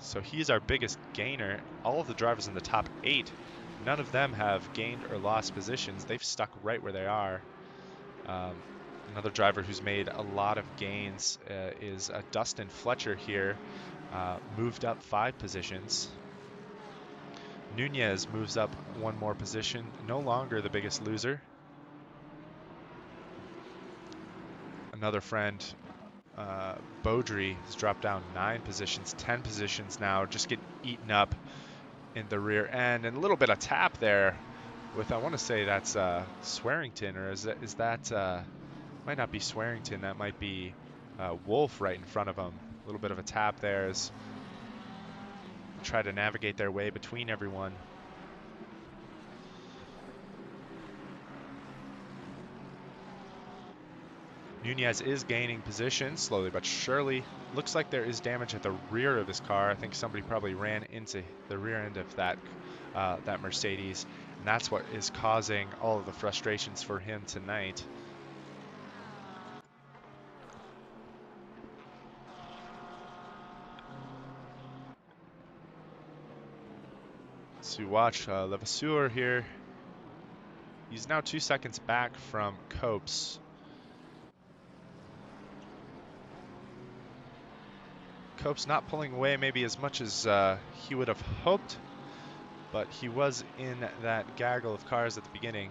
So he's our biggest gainer. All of the drivers in the top 8, none of them have gained or lost positions. They've stuck right where they are. Another driver who's made a lot of gains is Dustin Fletcher here. Moved up 5 positions. Nunez moves up 1 more position. No longer the biggest loser. Another friend, Beaudry, has dropped down 9 positions, 10 positions now, just get eaten up in the rear end. And a little bit of tap there with, I want to say that's Swearington, or is that might not be Swearington, that might be Wolf right in front of him. A little bit of a tap there as they try to navigate their way between everyone. Nunez is gaining position slowly but surely. Looks like there is damage at the rear of his car. I think somebody probably ran into the rear end of that Mercedes, and that's what is causing all of the frustrations for him tonight. So you watch Levasseur here. He's now 2 seconds back from Copes. Copes not pulling away maybe as much as he would have hoped, but he was in that gaggle of cars at the beginning.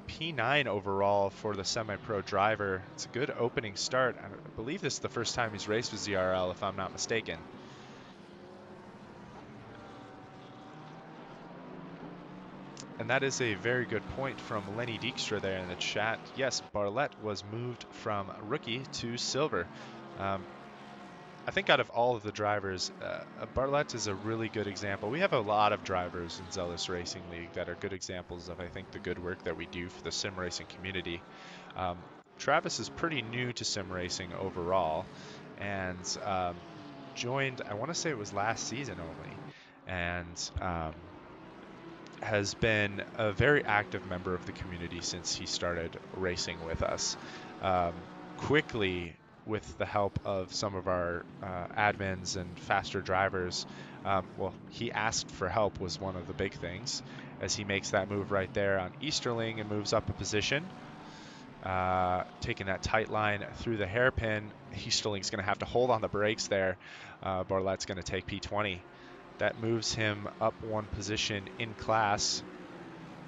P9 overall for the semi-pro driver. It's a good opening start. I believe this is the first time he's raced with ZRL, if I'm not mistaken. And that is a very good point from Lenny Dijkstra there in the chat. Yes, Barlett was moved from rookie to silver. I think out of all of the drivers, Barlett is a really good example. We have a lot of drivers in Zealous Racing League that are good examples of, I think, the good work that we do for the sim racing community. Travis is pretty new to sim racing overall, and joined, I want to say it was last season only, and has been a very active member of the community since he started racing with us. Quickly, with the help of some of our admins and faster drivers, well, he asked for help was one of the big things, as he makes that move right there on Easterling and moves up a position. Taking that tight line through the hairpin. Easterling's going to have to hold on the brakes there. Barlett's going to take P20. That moves him up 1 position in class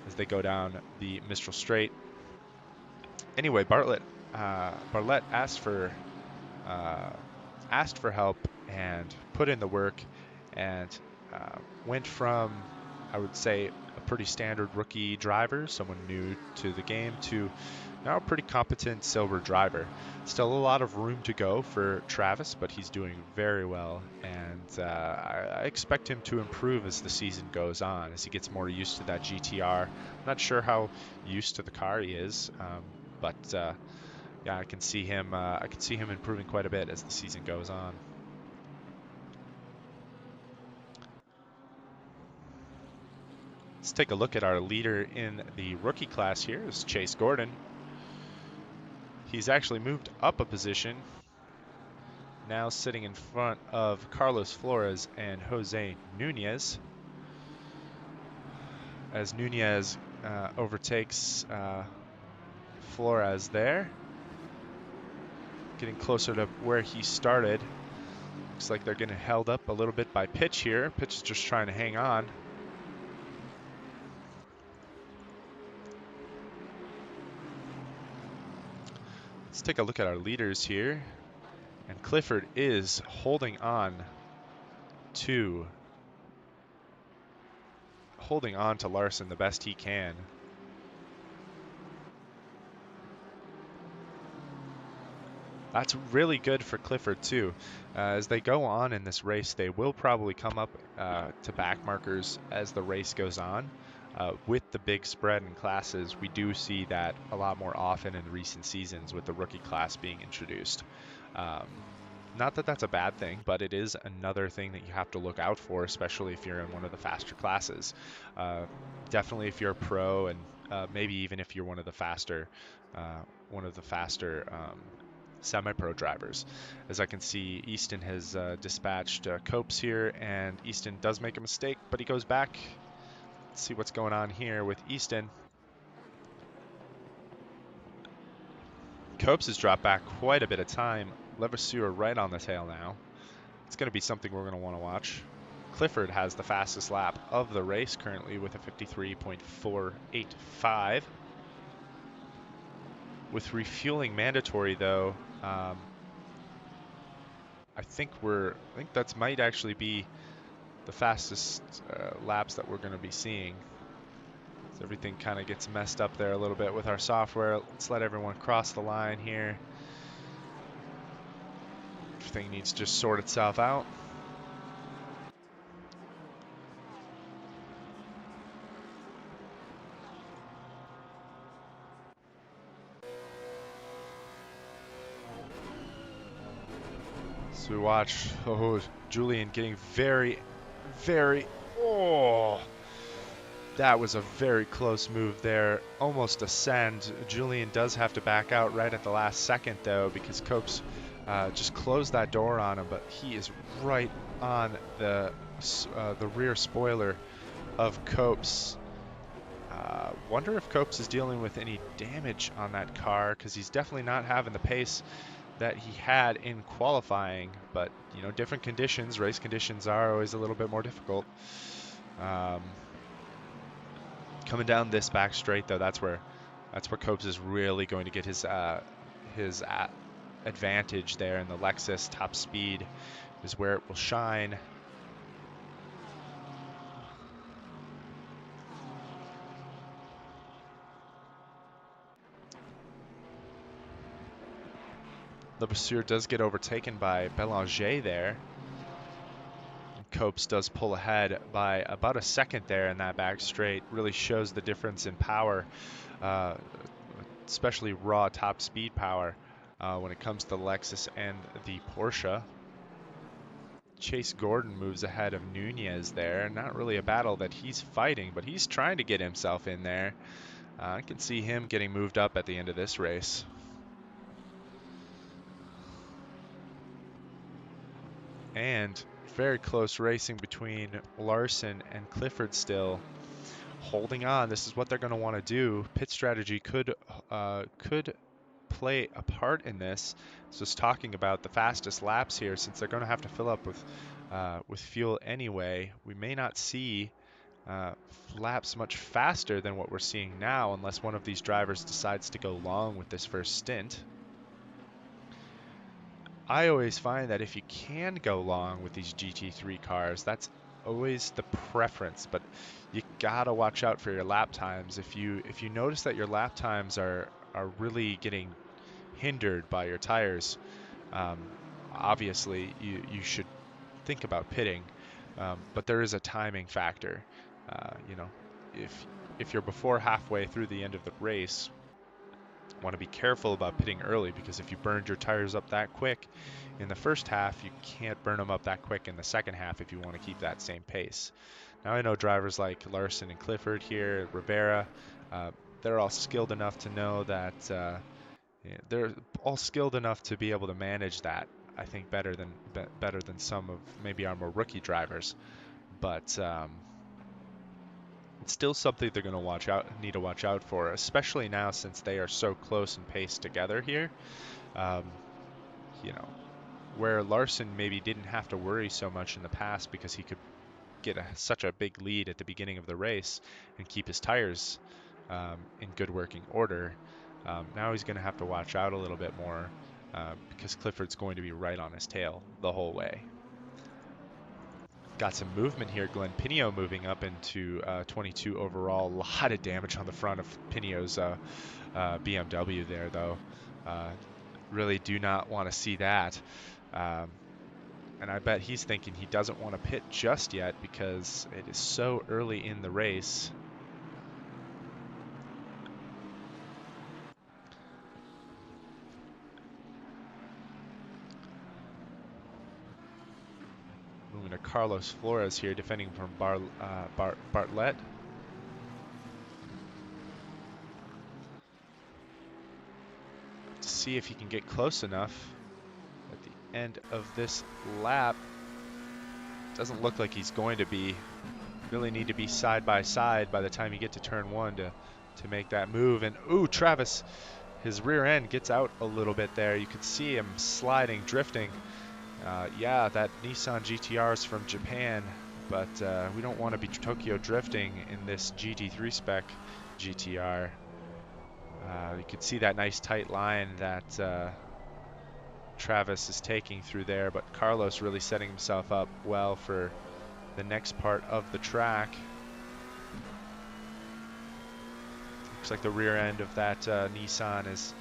as they go down the Mistral Straight. Anyway, Barlett asked for help and put in the work, and went from, I would say, a pretty standard rookie driver, someone new to the game, to now a pretty competent silver driver. Still a lot of room to go for Travis, but he's doing very well, and I expect him to improve as the season goes on, as he gets more used to that GTR. I'm not sure how used to the car he is, but yeah, I can see him improving quite a bit as the season goes on. Let's take a look at our leader in the rookie class here. Is Chase Gordon. He's actually moved up a position, now sitting in front of Carlos Flores and Jose Nunez, as Nunez overtakes Flores there, getting closer to where he started. Looks like they're getting held up a little bit by Pitch here. Pitch is just trying to hang on. take a look at our leaders here. And Clifford is holding on to Larson the best he can. That's really good for Clifford too. As they go on in this race, they will probably come up to back markers as the race goes on. With the big spread in classes, we do see that a lot more often in recent seasons with the rookie class being introduced. Not that that's a bad thing, but it is another thing that you have to look out for, especially if you're in one of the faster classes. Definitely if you're a pro, and maybe even if you're one of the faster semi-pro drivers. As I can see, Easton has dispatched Copes here, and Easton does make a mistake, but he goes back. Let's see what's going on here with Easton. Copes has dropped back quite a bit of time. Levasseur right on the tail now. It's going to be something we're going to want to watch. Clifford has the fastest lap of the race currently with a 53.485. With refueling mandatory though, I think that might actually be the fastest laps that we're going to be seeing. So everything kind of gets messed up there a little bit with our software. Let's let everyone cross the line here. Everything needs to just sort itself out. So we watch, Julian getting very, that was a very close move there. Almost a send. Julian does have to back out right at the last second though, because Copes just closed that door on him, but he is right on the rear spoiler of Copes. Wonder if Copes is dealing with any damage on that car, because he's definitely not having the pace that he had in qualifying, but you know, different conditions, race conditions are always a little bit more difficult. Coming down this back straight though, that's where Copes is really going to get his advantage there, and the Lexus top speed is where it will shine. Levasseur does get overtaken by Belanger there. Copes does pull ahead by about a second there in that back straight. Really shows the difference in power, especially raw top speed power when it comes to the Lexus and the Porsche. Chase Gordon moves ahead of Nunez there. Not really a battle that he's fighting, but he's trying to get himself in there. I can see him getting moved up at the end of this race. And very close racing between Larson and Clifford still. Holding on, this is what they're going to want to do. Pit strategy could play a part in this. Just talking about the fastest laps here, since they're going to have to fill up with fuel anyway. We may not see laps much faster than what we're seeing now, unless one of these drivers decides to go long with this first stint. I always find that if you can go long with these GT3 cars, that's always the preference, but you gotta watch out for your lap times. If you notice that your lap times are really getting hindered by your tires, obviously you should think about pitting, but there is a timing factor. You know, if you're before halfway through the end of the race, want to be careful about pitting early, because if you burned your tires up that quick in the first half, you can't burn them up that quick in the second half if you want to keep that same pace. Now I know drivers like Larson and Clifford here, Rivera, they're all skilled enough to know that they're all skilled enough to be able to manage that. I think better than some of maybe our more rookie drivers, but it's still something they're going to need to watch out for, especially now since they are so close in pace together here. You know, where Larson maybe didn't have to worry so much in the past because he could get such a big lead at the beginning of the race and keep his tires in good working order. Now he's going to have to watch out a little bit more because Clifford's going to be right on his tail the whole way. Got some movement here. Glenn Pinio moving up into 22 overall. A lot of damage on the front of Pinio's BMW there, though. Really do not want to see that. And I bet he's thinking he doesn't want to pit just yet because it is so early in the race. Moving to Carlos Flores here, defending from Bartlett. To see if he can get close enough at the end of this lap. Doesn't look like he's going to be. Really need to be side by side by the time you get to turn one to make that move. And ooh, Travis, his rear end gets out a little bit there. You can see him sliding, drifting. Yeah, that Nissan GTR is from Japan, but we don't want to be Tokyo drifting in this GT3 spec GTR. You can see that nice tight line that Travis is taking through there, but Carlos really setting himself up well for the next part of the track. Looks like the rear end of that Nissan is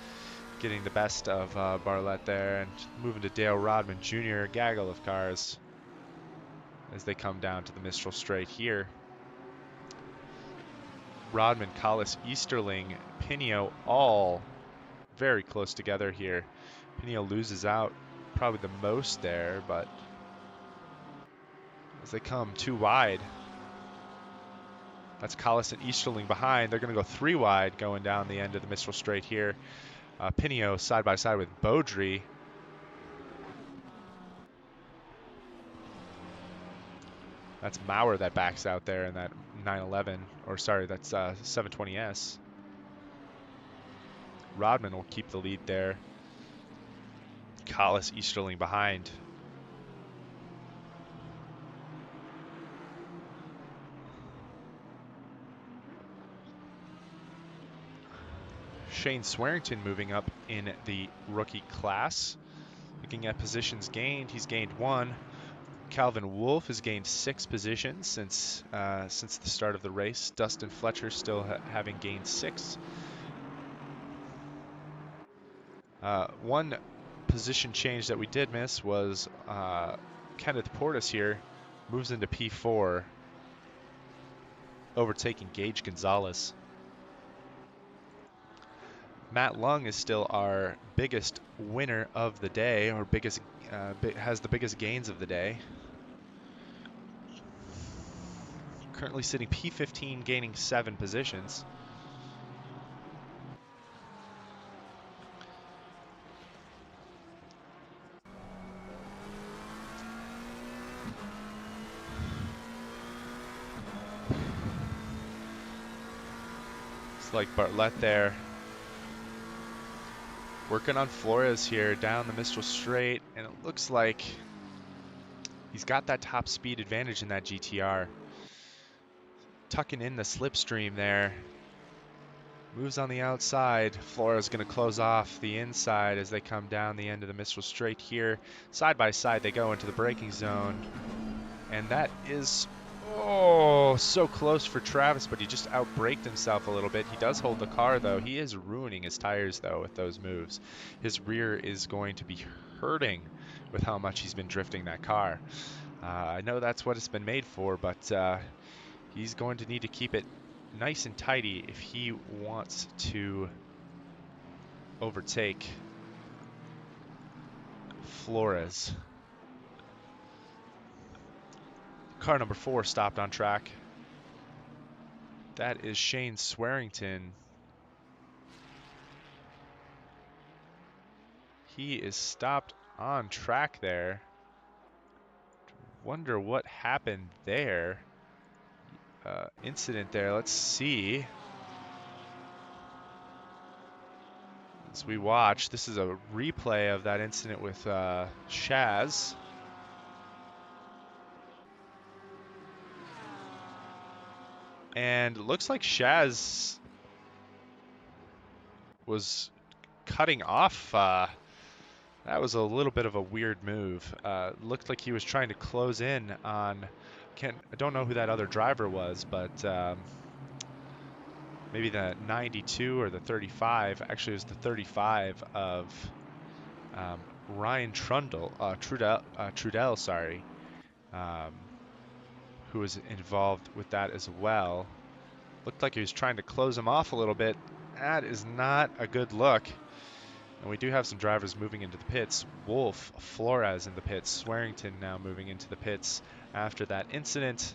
getting the best of Bartlett there, and moving to Dale Rodman Jr., gaggle of cars as they come down to the Mistral Straight here. Rodman, Collis, Easterling, Pinio all very close together here. Pinio loses out probably the most there, but as they come too wide, that's Collis and Easterling behind. They're going to go 3 wide going down the end of the Mistral Straight here. Pinio side by side with Beaudry. That's Maurer that backs out there in that 911, or sorry, that's 720S. Rodman will keep the lead there. Collis, Easterling behind. Shane Swearington moving up in the rookie class. Looking at positions gained, he's gained 1. Calvin Wolf has gained 6 positions since the start of the race. Dustin Fletcher still having gained 6. One position change that we did miss was Kenneth Portis here moves into P4, overtaking Gage Gonzalez. Matt Lung is still our biggest winner of the day, or has the biggest gains of the day. Currently sitting P15, gaining 7 positions. It's like Bartlett there. Working on Flores here down the Mistral Straight, and it looks like he's got that top speed advantage in that GTR. Tucking in the slipstream there. Moves on the outside. Flores going to close off the inside as they come down the end of the Mistral Straight here. Side by side they go into the braking zone. And that is, oh, so close for Travis, but he just outbraked himself a little bit. He does hold the car, though. He is ruining his tires, though, with those moves. His rear is going to be hurting with how much he's been drifting that car. I know that's what it's been made for, but he's going to need to keep it nice and tidy if he wants to overtake Flores. Car number 4 stopped on track. That is Shane Swearington. He is stopped on track there. Wonder what happened there. Incident there. Let's see. As we watch, this is a replay of that incident with Shaz. And it looks like Shaz was cutting off. That was a little bit of a weird move. Looked like he was trying to close in on. I don't know who that other driver was, but maybe the 92 or the 35. Actually, it was the 35 of Ryan Trudell, sorry, um, who was involved with that as well. Looked like he was trying to close him off a little bit. That is not a good look. And we do have some drivers moving into the pits. Wolf, Flores in the pits. Swearington now moving into the pits after that incident.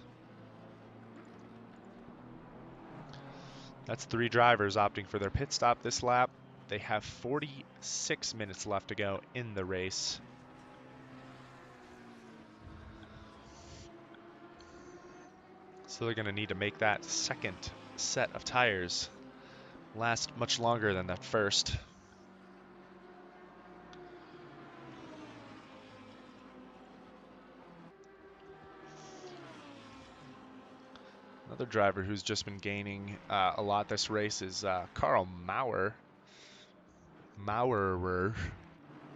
That's 3 drivers opting for their pit stop this lap. They have 46 minutes left to go in the race. So they're going to need to make that second set of tires last much longer than that first. Another driver who's just been gaining a lot this race is Carl Maurer. Maurer.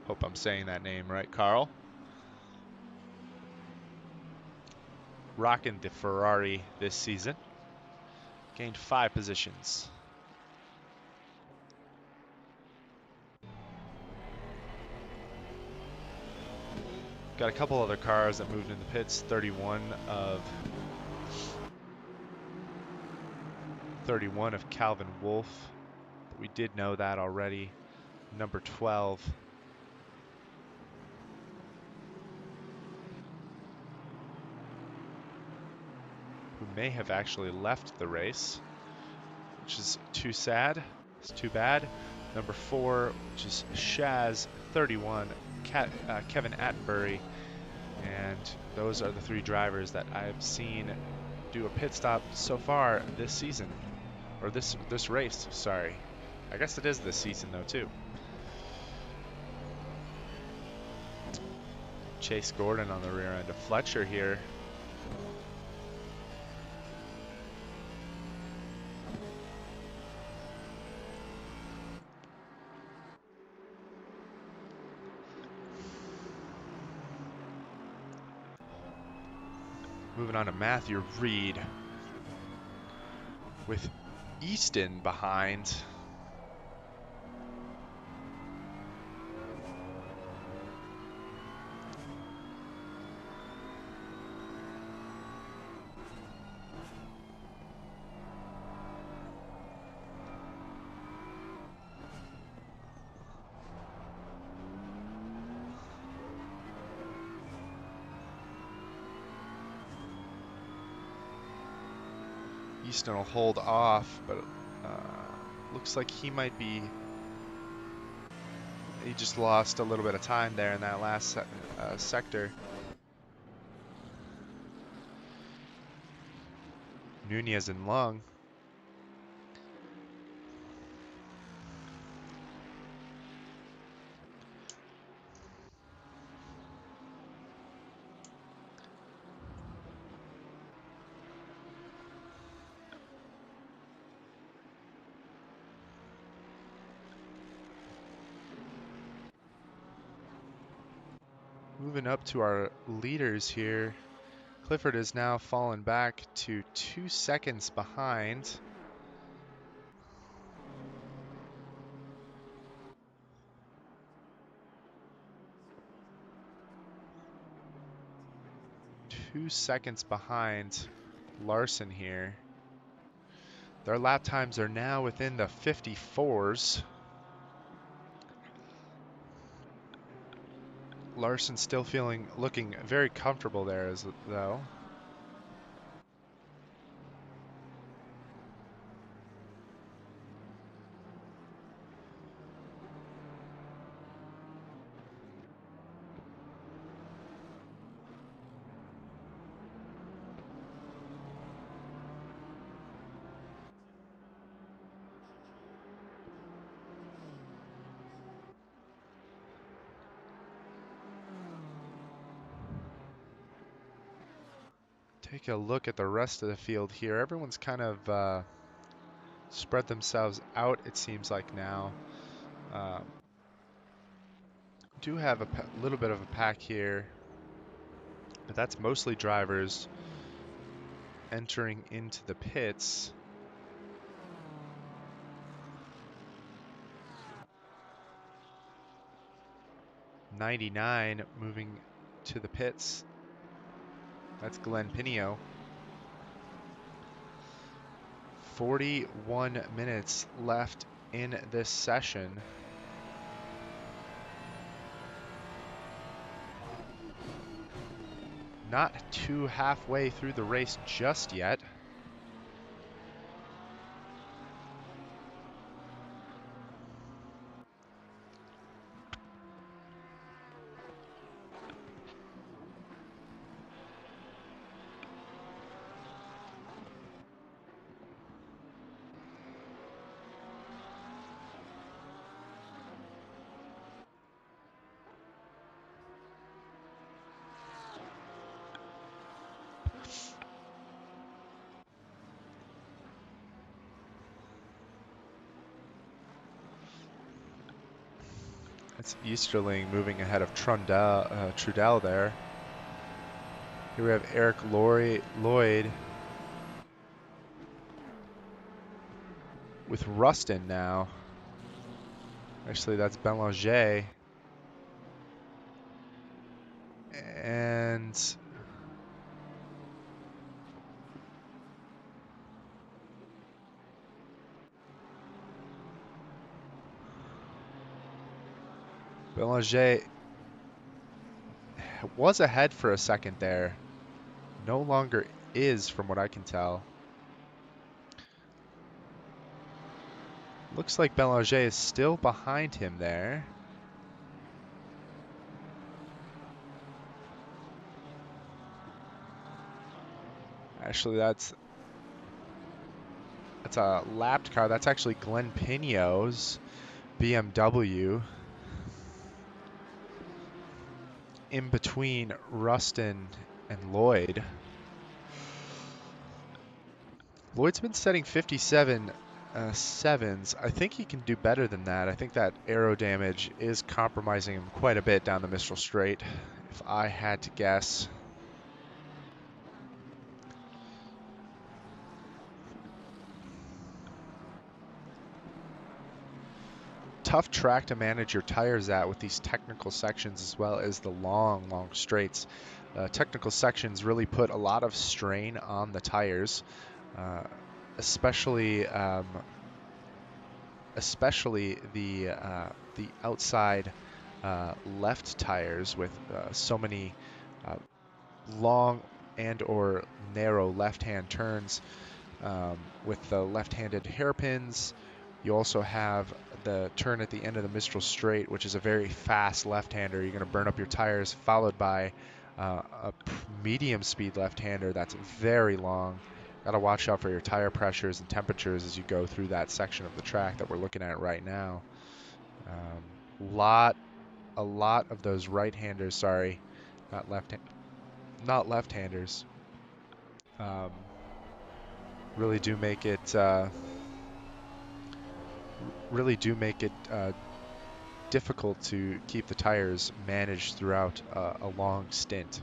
Hope I'm saying that name right, Carl. Rocking the Ferrari this season. Gained 5 positions. Got a couple other cars that moved in the pits. 31 of Calvin Wolf. But we did know that already. Number 12. Who may have actually left the race, which is too sad. It's too bad. Number 4, which is Shaz 31, Kevin Attenbury. And those are the 3 drivers that I've seen do a pit stop so far this season. Or this race, sorry. I guess it is this season though too. Chase Gordon on the rear end of Fletcher here. Moving on to Matthew Reed with Easton behind. Easton will hold off, but looks like he might be. He just lost a little bit of time there in that last sector. Nunez and Lung. Moving up to our leaders here. Clifford has now fallen back to 2 seconds behind. Two seconds behind Larson here. Their lap times are now within the 54s. Larson still looking very comfortable there though. Take a look at the rest of the field here. Everyone's kind of spread themselves out, it seems like now. Do have a little bit of a pack here, but that's mostly drivers entering into the pits. '99 moving to the pits. That's Glenn Pinio. 41 minutes left in this session. Not too halfway through the race just yet. It's Easterling moving ahead of Trudell there. Here we have Eric Lloyd with Rustin now. Actually, that's Belanger. And Belanger was ahead for a second there. No longer is, from what I can tell. Looks like Belanger is still behind him there. Actually, that's a lapped car. That's actually Glenn Pinio's BMW. In between Rustin and Lloyd. Lloyd's been setting 57 sevens. I think he can do better than that. I think that aero damage is compromising him quite a bit down the Mistral Straight, if I had to guess. Tough track to manage your tires at with these technical sections as well as the long straights. Technical sections really put a lot of strain on the tires, especially the outside left tires with so many long and or narrow left-hand turns with the left-handed hairpins. You also have the turn at the end of the Mistral Straight, which is a very fast left-hander. You're going to burn up your tires, followed by a medium speed left-hander that's very long. Got to watch out for your tire pressures and temperatures as you go through that section of the track that we're looking at right now. A lot of those right-handers, sorry, not left-handers, really do make it difficult to keep the tires managed throughout a long stint.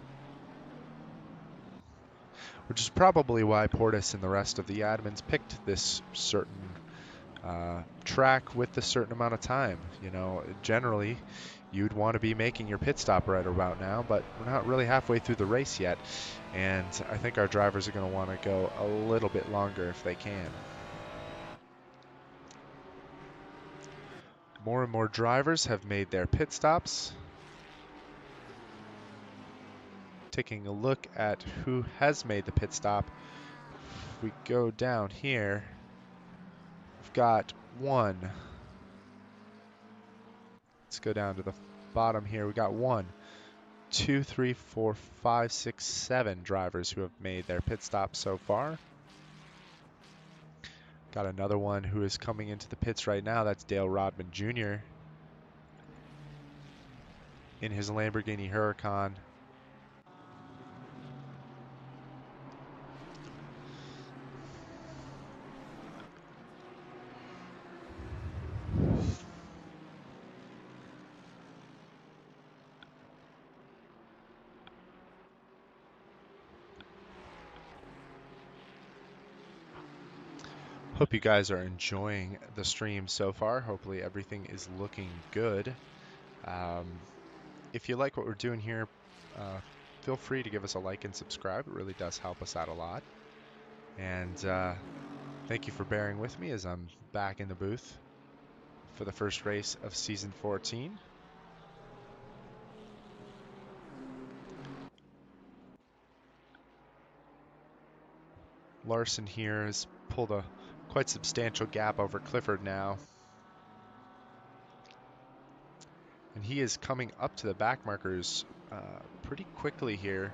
Which is probably why Portis and the rest of the admins picked this certain track with a certain amount of time. You know, generally you'd want to be making your pit stop right about now, but we're not really halfway through the race yet, and I think our drivers are going to want to go a little bit longer if they can. More and more drivers have made their pit stops. Taking a look at who has made the pit stop, if we go down here, we've got one. Let's go down to the bottom here. We got 1, 2, 3, 4, 5, 6, 7 drivers who have made their pit stop so far. Got another one who is coming into the pits right now. That's Dale Rodman Jr. in his Lamborghini Huracan. Hope you guys are enjoying the stream so far. Hopefully everything is looking good. If you like what we're doing here, feel free to give us a like and subscribe. It really does help us out a lot. And thank you for bearing with me as I'm back in the booth for the first race of season 14. Larson here has pulled a quite substantial gap over Clifford now. And he is coming up to the back markers pretty quickly here.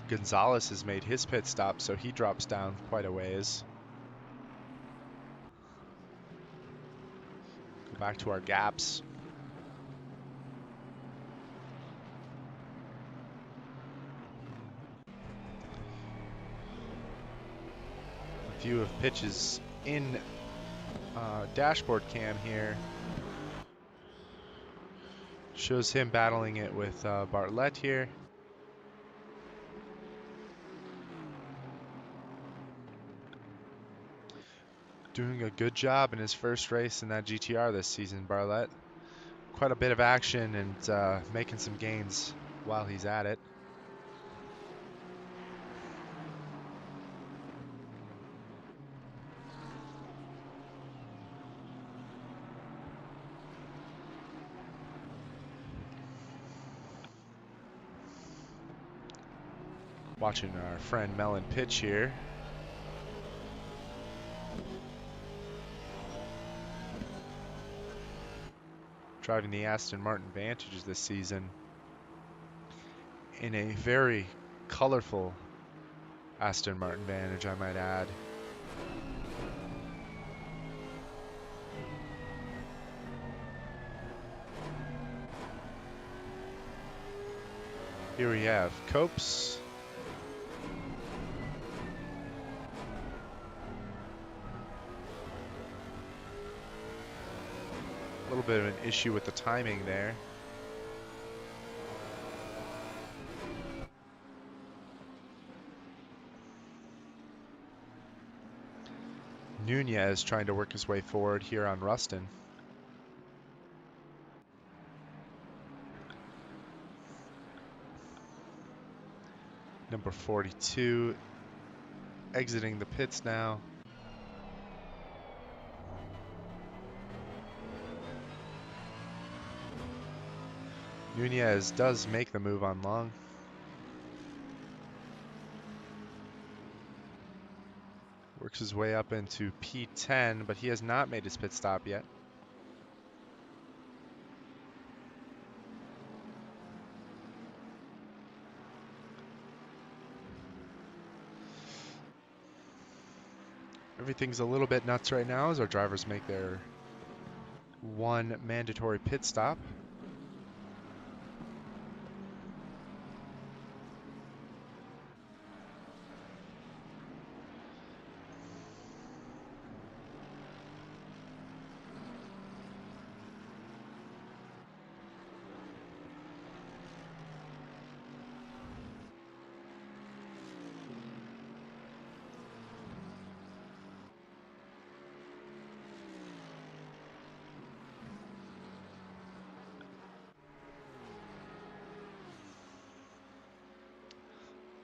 Gonzalez has made his pit stop, so he drops down quite a ways. Go back to our gaps. A view of pitches in dashboard cam here. Shows him battling it with Bartlett here. Doing a good job in his first race in that GTR this season, Bartlett. Quite a bit of action and making some gains while he's at it. Watching our friend Mellon pitch here. Driving the Aston Martin Vantages this season in a very colorful Aston Martin Vantage, I might add. Here we have Copes. A little bit of an issue with the timing there. Nunez trying to work his way forward here on Ruston. Number 42 exiting the pits now. Nunez does make the move on long. Works his way up into P10, but he has not made his pit stop yet. Everything's a little bit nuts right now as our drivers make their one mandatory pit stop.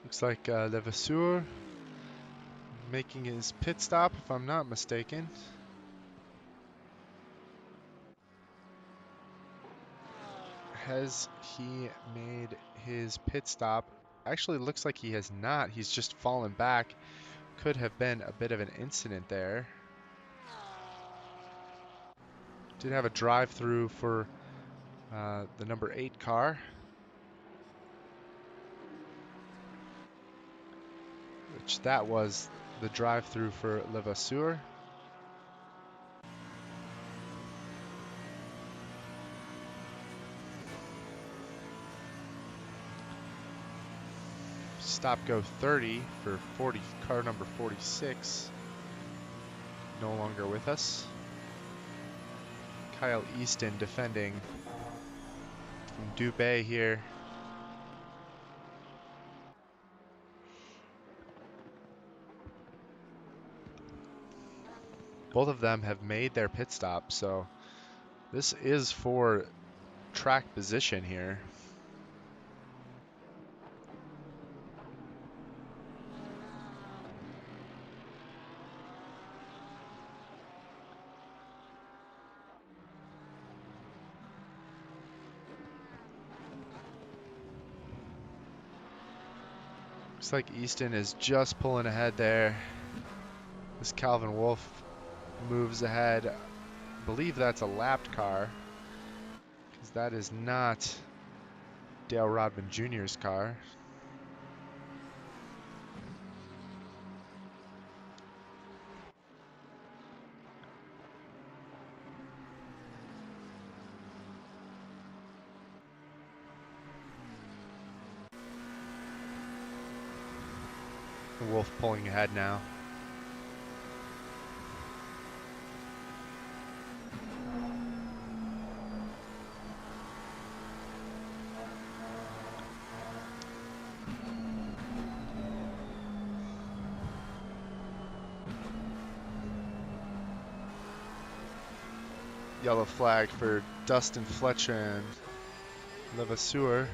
Looks like Levasseur making his pit stop, if I'm not mistaken. Has he made his pit stop? Actually, looks like he has not. He's just fallen back. Could have been a bit of an incident there. Did have a drive-through for the number 8 car. Which that was the drive-through for Levasseur. Stop go 30 for car number 46. No longer with us. Kyle Easton defending from Dubé here. Both of them have made their pit stop, so this is for track position here. Looks like Easton is just pulling ahead there. This Calvin Wolf moves ahead. I believe that's a lapped car, because that is not Dale Rodman Jr.'s car. Wolf pulling ahead now. Yellow flag for Dustin Fletcher and Levasseur.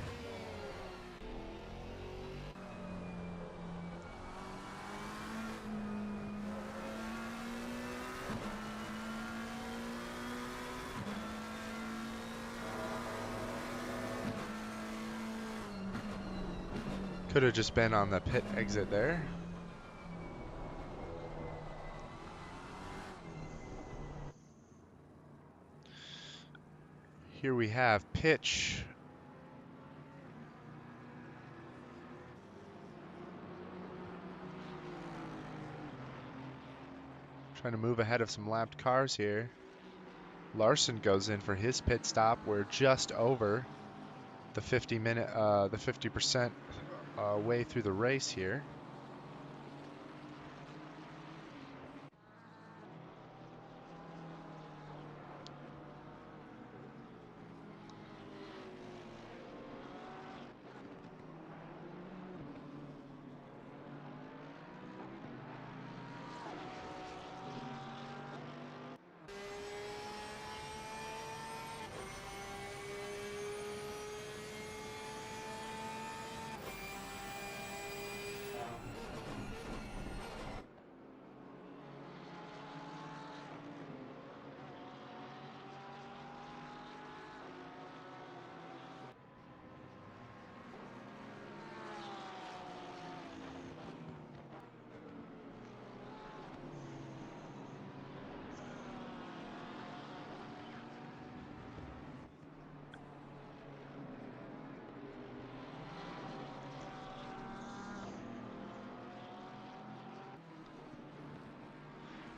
Could have just been on the pit exit there. Here we have pitch. Trying to move ahead of some lapped cars here. Larson goes in for his pit stop. We're just over the 50% way through the race here.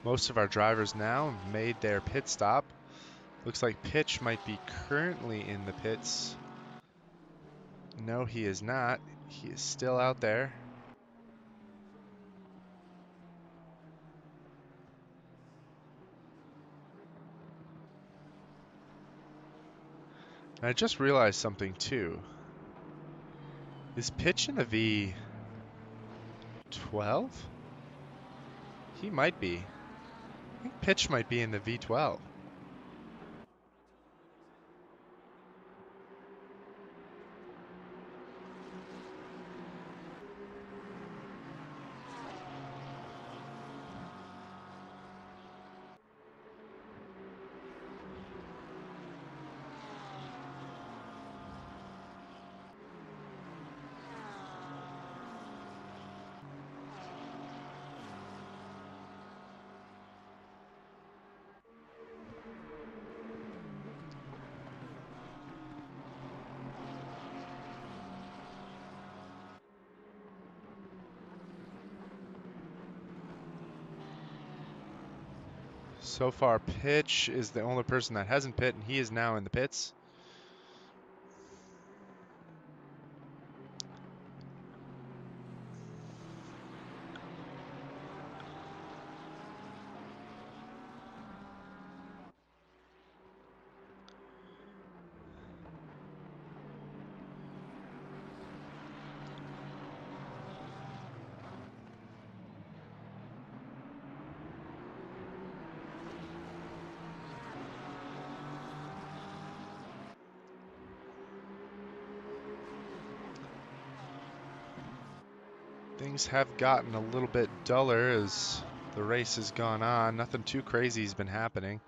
Most of our drivers now have made their pit stop. Looks like Pitch might be currently in the pits. No, he is not. He is still out there. And I just realized something too. Is Pitch in the V12? He might be. I think Pitch might be in the V12. So far, Pitch is the only person that hasn't pit, and he is now in the pits. Things have gotten a little bit duller as the race has gone on. Nothing too crazy has been happening.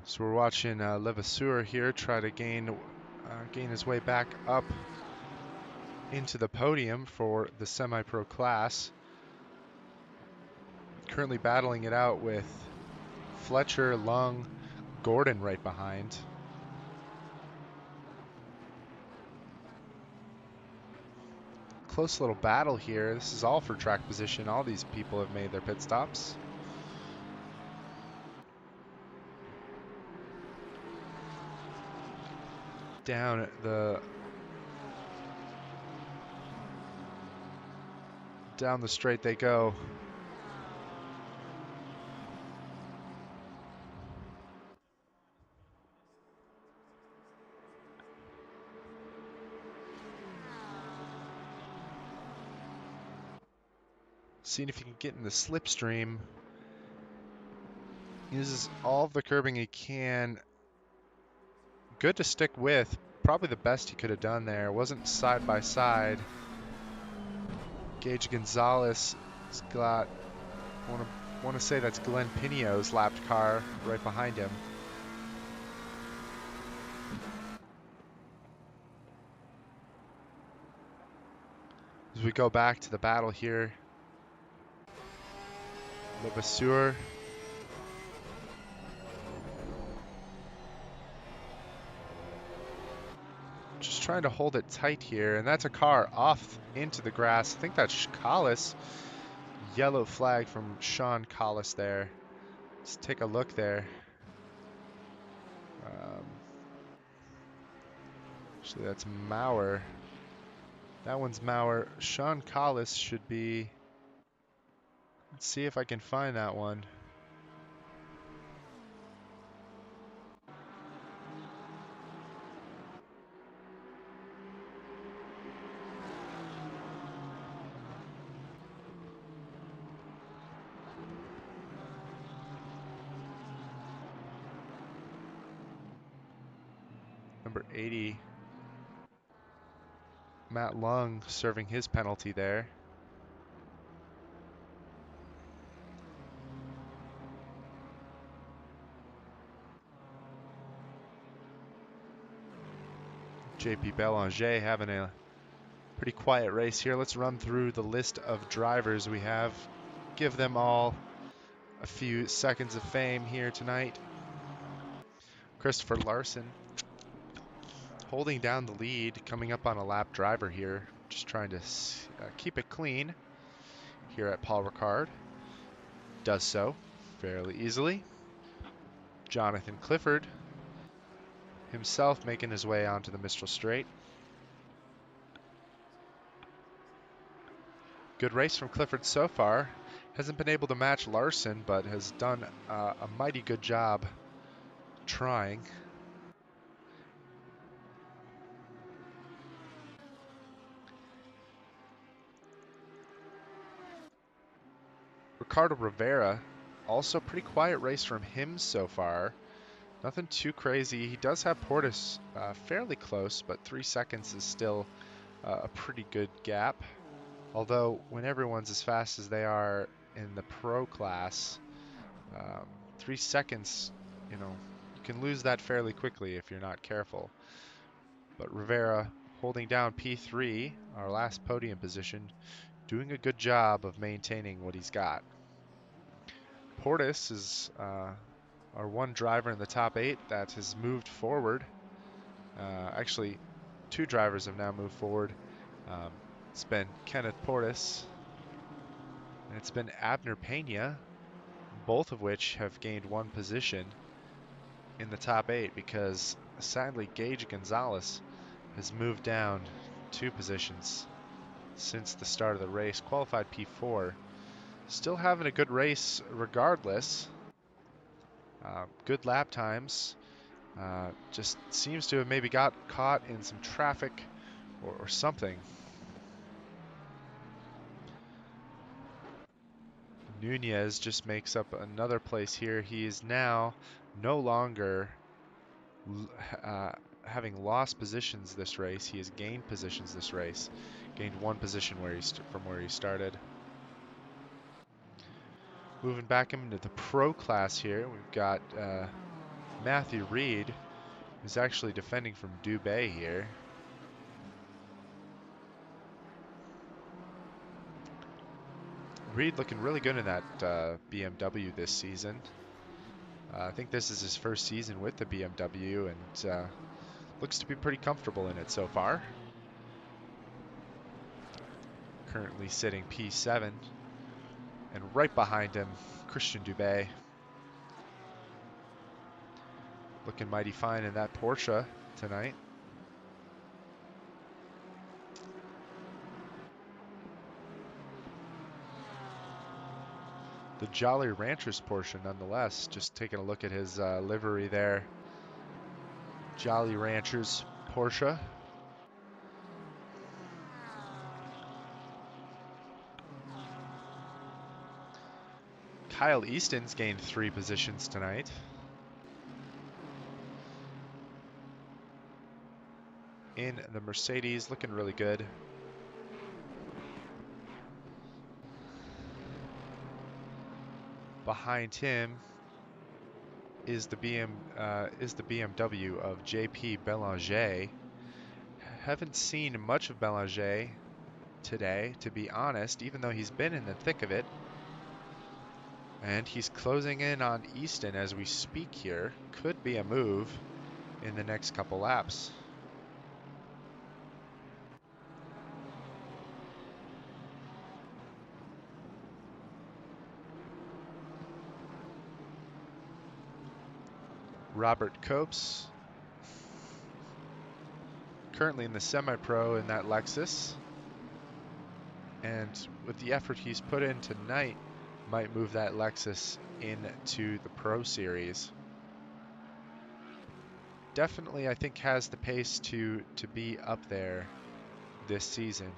So we're watching Levasseur here try to gain his way back up into the podium for the semi-pro class. Currently battling it out with Fletcher, Lung, Gordon right behind. Close little battle here. This is all for track position. All these people have made their pit stops. Down the straight they go. Seeing if he can get in the slipstream. Uses all of the curbing he can. Good to stick with. Probably the best he could have done there. Wasn't side by side. Gage Gonzalez has got, want to say that's Glenn Pino's lapped car right behind him. As we go back to the battle here, Levasseur just trying to hold it tight here, and that's a car off into the grass. I think that's Collis. Yellow flag from Sean Collis there. Let's take a look there. Actually, that's Maurer. That one's Maurer. Sean Collis should be... Let's see if I can find that one. Number 80, Matt Lung serving his penalty there. JP Belanger having a pretty quiet race here. Let's run through the list of drivers we have. Give them all a few seconds of fame here tonight. Christopher Larson holding down the lead, coming up on a lap driver here. Just trying to keep it clean here at Paul Ricard. Does so fairly easily. Jonathan Clifford himself making his way onto the Mistral Straight. Good race from Clifford so far. Hasn't been able to match Larson, but has done a mighty good job trying. Ricardo Rivera, also pretty quiet race from him so far. Nothing too crazy. He does have Portis fairly close, but 3 seconds is still a pretty good gap. Although when everyone's as fast as they are in the pro class, 3 seconds, you can lose that fairly quickly if you're not careful. But Rivera holding down P3, our last podium position, doing a good job of maintaining what he's got. Portis is our one driver in the top 8 that has moved forward. Actually, 2 drivers have now moved forward. It's been Kenneth Portis and it's been Abner Pena, both of which have gained 1 position in the top 8 because sadly Gage Gonzalez has moved down 2 positions since the start of the race. Qualified P4. Still having a good race regardless. Good lap times. Just seems to have maybe got caught in some traffic or something. Nunez just makes up another place here. He is now no longer having lost positions this race, he has gained positions this race. Gained 1 position from where he started. Moving back into the pro class here, we've got Matthew Reed, who's actually defending from Dubé here. Reed looking really good in that BMW this season. I think this is his first season with the BMW, and looks to be pretty comfortable in it so far. Currently sitting P7, and right behind him, Christian Dubé. Looking mighty fine in that Porsche tonight. The Jolly Ranchers Porsche nonetheless. Just taking a look at his livery there. Jolly Ranchers Porsche. Kyle Easton's gained 3 positions tonight. In the Mercedes, looking really good. Behind him is the BMW of JP Belanger. Haven't seen much of Belanger today, to be honest, even though he's been in the thick of it. And he's closing in on Easton as we speak here. Could be a move in the next couple laps. Robert Copes, currently in the semi-pro in that Lexus. And with the effort he's put in tonight, might move that Lexus into the Pro Series. Definitely, I think, has the pace to be up there this season.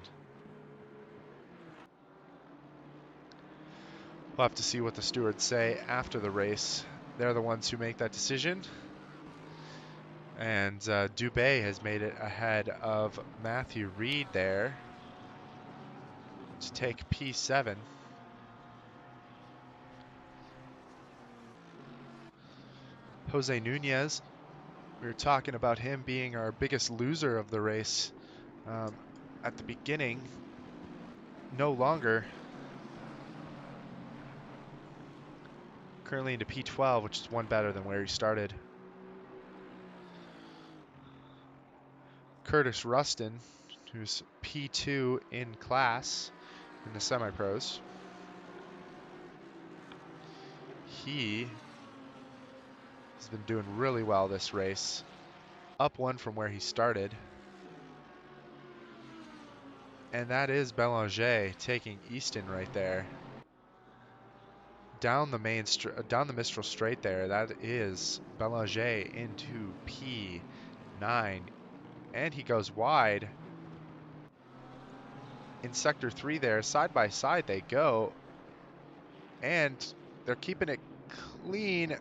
We'll have to see what the stewards say after the race. They're the ones who make that decision. And Dubé has made it ahead of Matthew Reed there to take P7. Jose Nunez, we were talking about him being our biggest loser of the race at the beginning. No longer. Currently into P12, which is 1 better than where he started. Curtis Rustin, who's P2 in class in the semi-pros. He has been doing really well this race. Up 1 from where he started. And that is Belanger taking Easton right there. Down the Mistral straight there, that is Belanger into P9. And he goes wide. In Sector 3 there, side by side they go. And they're keeping it clean.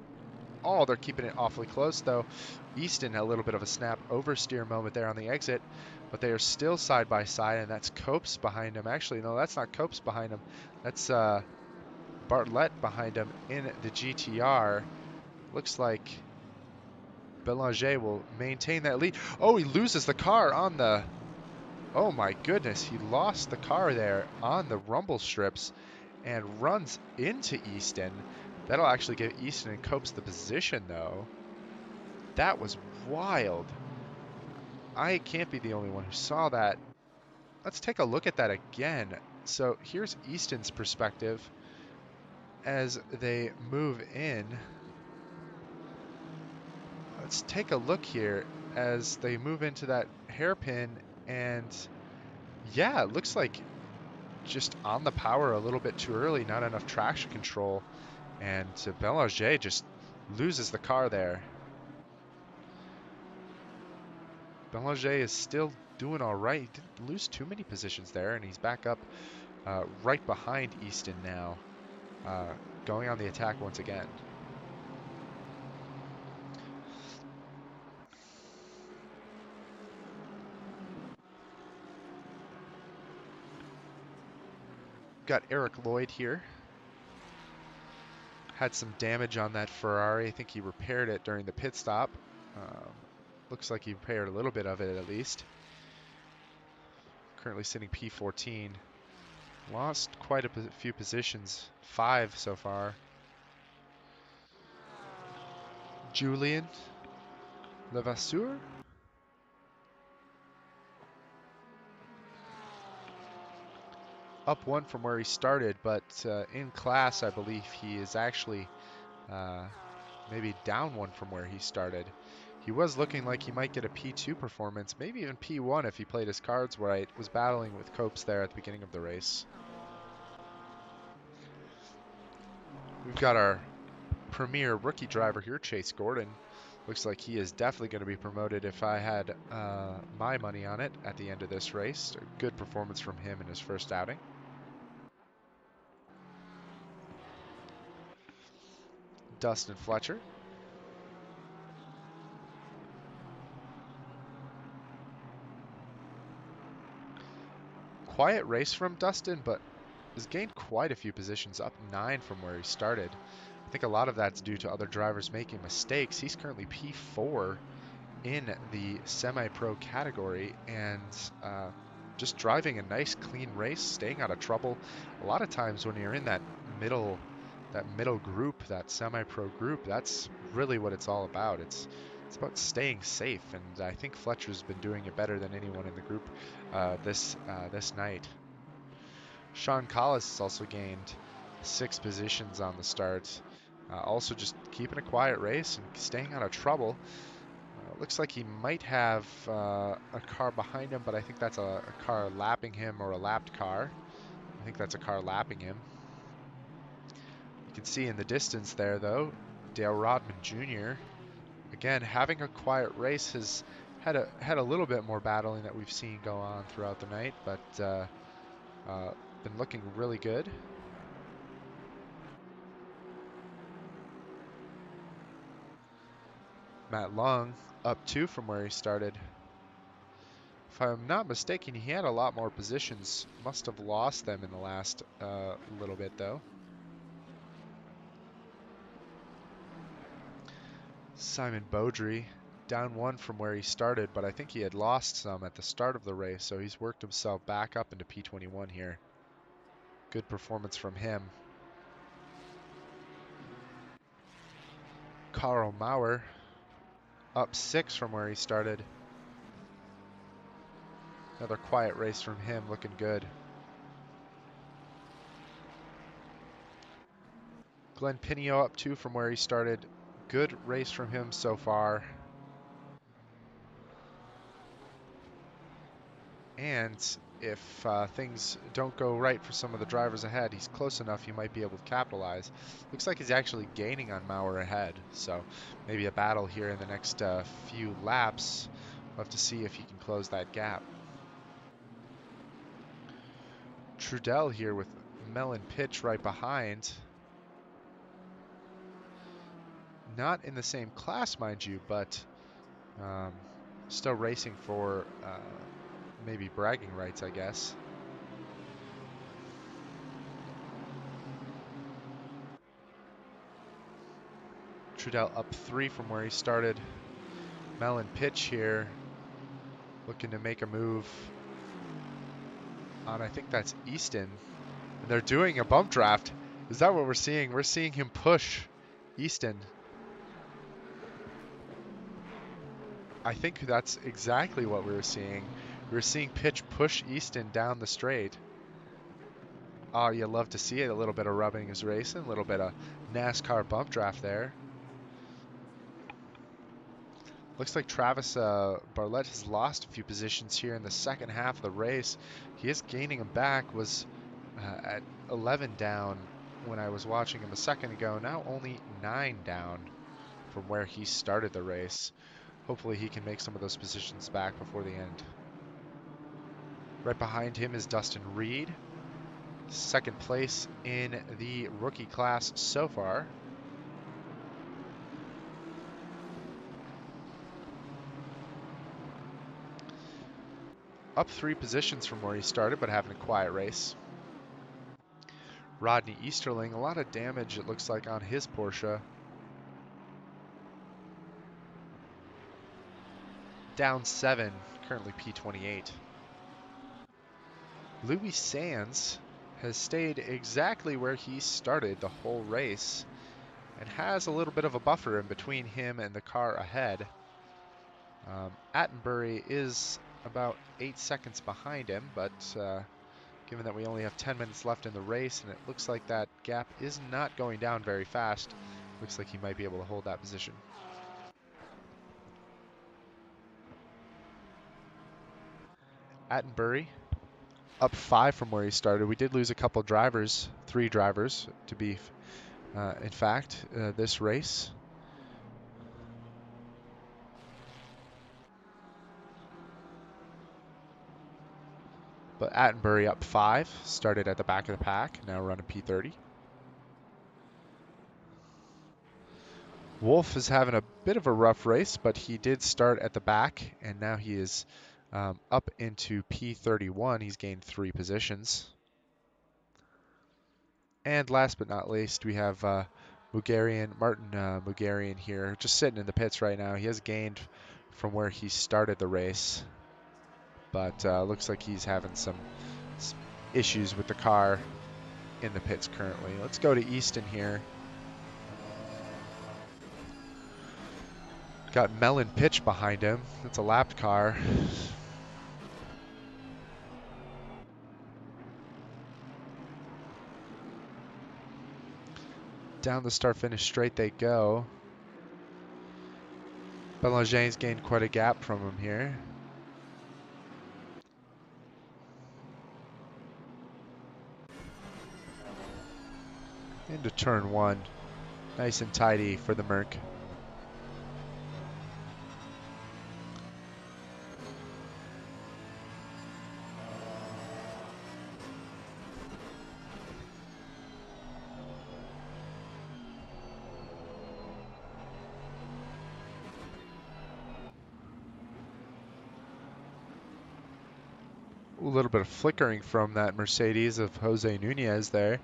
Oh, they're keeping it awfully close though. Easton a little bit of a snap oversteer moment there on the exit, but they are still side by side, and that's Copes behind him. Actually, no, that's not Copes behind him. That's Bartlett behind him in the GTR. Looks like Belanger will maintain that lead. Oh, he loses the car on the... Oh my goodness, he lost the car there on the rumble strips and runs into Easton. That'll actually give Easton and Copes the position though. That was wild. I can't be the only one who saw that. Let's take a look at that again. So here's Easton's perspective as they move in. Let's take a look here as they move into that hairpin, and yeah, it looks like just on the power a little bit too early, not enough traction control, and Belanger just loses the car there. Belanger is still doing all right. He didn't lose too many positions there, and he's back up right behind Easton now, going on the attack once again. got Eric Lloyd here. Had some damage on that Ferrari. I think he repaired it during the pit stop. Looks like he repaired a little bit of it at least. Currently sitting P14. Lost quite a few positions. 5 so far. Julien Levasseur. Up 1 from where he started, but in class I believe he is actually maybe down 1 from where he started. He was looking like he might get a P2 performance, maybe even P1 if he played his cards right. Was battling with Copes there at the beginning of the race. We've got our premier rookie driver here, Chase Gordon. Looks like he is definitely going to be promoted if I had my money on it at the end of this race. A good performance from him in his first outing. Dustin Fletcher. Quiet race from Dustin, but has gained quite a few positions, up 9 from where he started. I think a lot of that's due to other drivers making mistakes. He's currently P4 in the semi-pro category and just driving a nice clean race, staying out of trouble. A lot of times when you're in that middle group, that semi-pro group, that's really what it's all about. It's about staying safe, and I think Fletcher's been doing it better than anyone in the group this night. Sean Collis has also gained 6 positions on the start. Also just keeping a quiet race and staying out of trouble. Looks like he might have a car behind him, but I think that's a car lapping him or a lapped car. I think that's a car lapping him. You can see in the distance there, though, Dale Rodman Jr. Again, having a quiet race has had a little bit more battling that we've seen go on throughout the night, but been looking really good. Matt Long up 2 from where he started. If I'm not mistaken, he had a lot more positions. Must have lost them in the last little bit, though. Simon Beaudry down 1 from where he started, but I think he had lost some at the start of the race, so he's worked himself back up into P21 here. Good performance from him. Karl Mauer up 6 from where he started. Another quiet race from him, looking good. Glenn Pinio up 2 from where he started. Good race from him so far. And if things don't go right for some of the drivers ahead, he's close enough he might be able to capitalize. Looks like he's actually gaining on Mauer ahead, so maybe a battle here in the next few laps. We'll have to see if he can close that gap. Trudell here with Melon Pitch right behind. Not in the same class, mind you, but still racing for maybe bragging rights, I guess. Trudell up 3 from where he started. Melon Pitch here, looking to make a move on, I think that's Easton. And they're doing a bump draft. Is that what we're seeing? We're seeing him push Easton. I think that's exactly what we were seeing. We were seeing Pitch push Easton down the straight. Oh, you love to see it. A little bit of rubbing his racing, a little bit of NASCAR bump draft there. Looks like Travis Barlett has lost a few positions here in the second half of the race. He is gaining them back. Was at 11 down when I was watching him a second ago. Now only 9 down from where he started the race. Hopefully he can make some of those positions back before the end. Right behind him is Dustin Reed. Second place in the rookie class so far. Up 3 positions from where he started, but having a quiet race. Rodney Easterling. A lot of damage, it looks like, on his Porsche. Down 7, currently P28. Louis Sands has stayed exactly where he started the whole race and has a little bit of a buffer in between him and the car ahead. Attenbury is about 8 seconds behind him, but given that we only have 10 minutes left in the race and it looks like that gap is not going down very fast, looks like he might be able to hold that position. Attenbury up 5 from where he started. We did lose a couple drivers, 3 drivers to be in fact, this race. But Attenbury up 5, started at the back of the pack, now running P30. Wolf is having a bit of a rough race, but he did start at the back, and now he is up into P31. He's gained 3 positions. And last but not least, we have Martin Mugarian here, just sitting in the pits right now. He has gained from where he started the race, but looks like he's having some issues with the car in the pits currently. Let's go to Easton here. Got Mellon Pitch behind him. That's a lapped car. Down the start-finish straight they go. Belanger's gained quite a gap from him here. Into turn 1. Nice and tidy for the Merc. A little bit of flickering from that Mercedes of Jose Nunez there.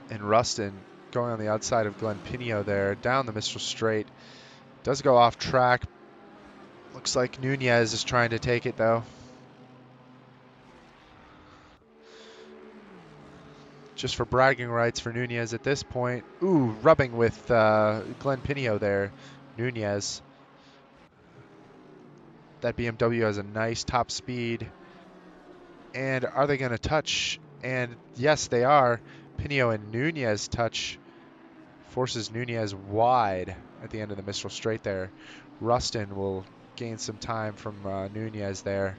And Rustin going on the outside of Glenn Pinio there, down the Mistral Straight. Does go off track. Looks like Nunez is trying to take it though. Just for bragging rights for Nunez at this point. Ooh, rubbing with Glenn Pinio there. Nunez. That BMW has a nice top speed. And are they going to touch? And yes, they are. Pinio and Nunez touch. Forces Nunez wide at the end of the Mistral Straight there. Rustin will gain some time from Nunez there.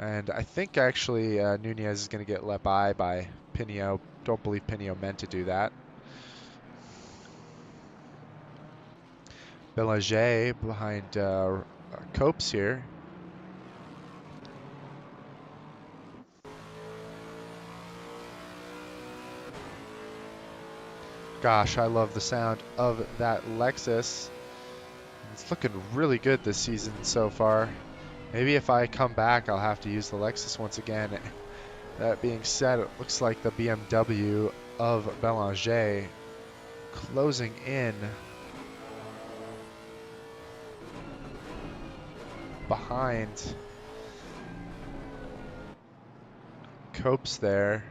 And I think actually Nunez is going to get let by Pinio. Don't believe Pinio meant to do that. Belanger behind Copes here. Gosh, I love the sound of that Lexus. It's looking really good this season so far. Maybe if I come back, I'll have to use the Lexus once again. That being said, it looks like the BMW of Belanger closing in behind Copes there.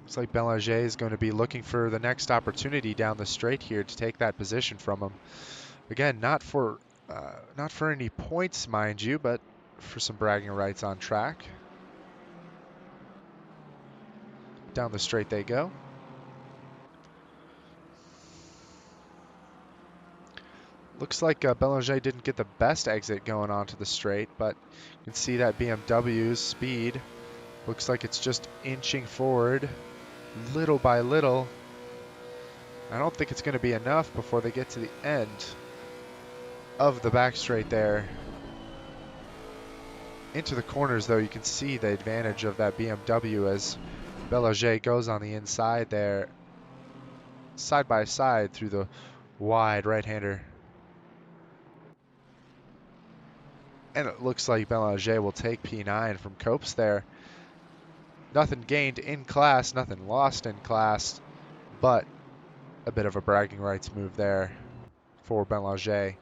Looks like Belanger is going to be looking for the next opportunity down the straight here to take that position from him. Again, not for any points, mind you, but for some bragging rights on track. Down the straight they go. Looks like Belanger didn't get the best exit going onto the straight, but you can see that BMW's speed looks like it's just inching forward little by little. I don't think it's going to be enough before they get to the end of the back straight there. Into the corners though, you can see the advantage of that BMW as Belanger goes on the inside there. side by side through the wide right-hander. And it looks like Belanger will take P9 from Copes there. Nothing gained in class, nothing lost in class, but a bit of a bragging rights move there for Belanger.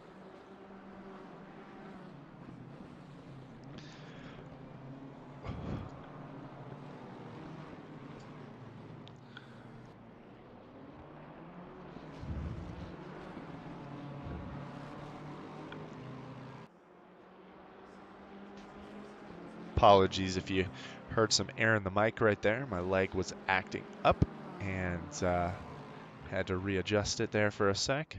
Apologies if you heard some air in the mic right there. My leg was acting up and had to readjust it there for a sec.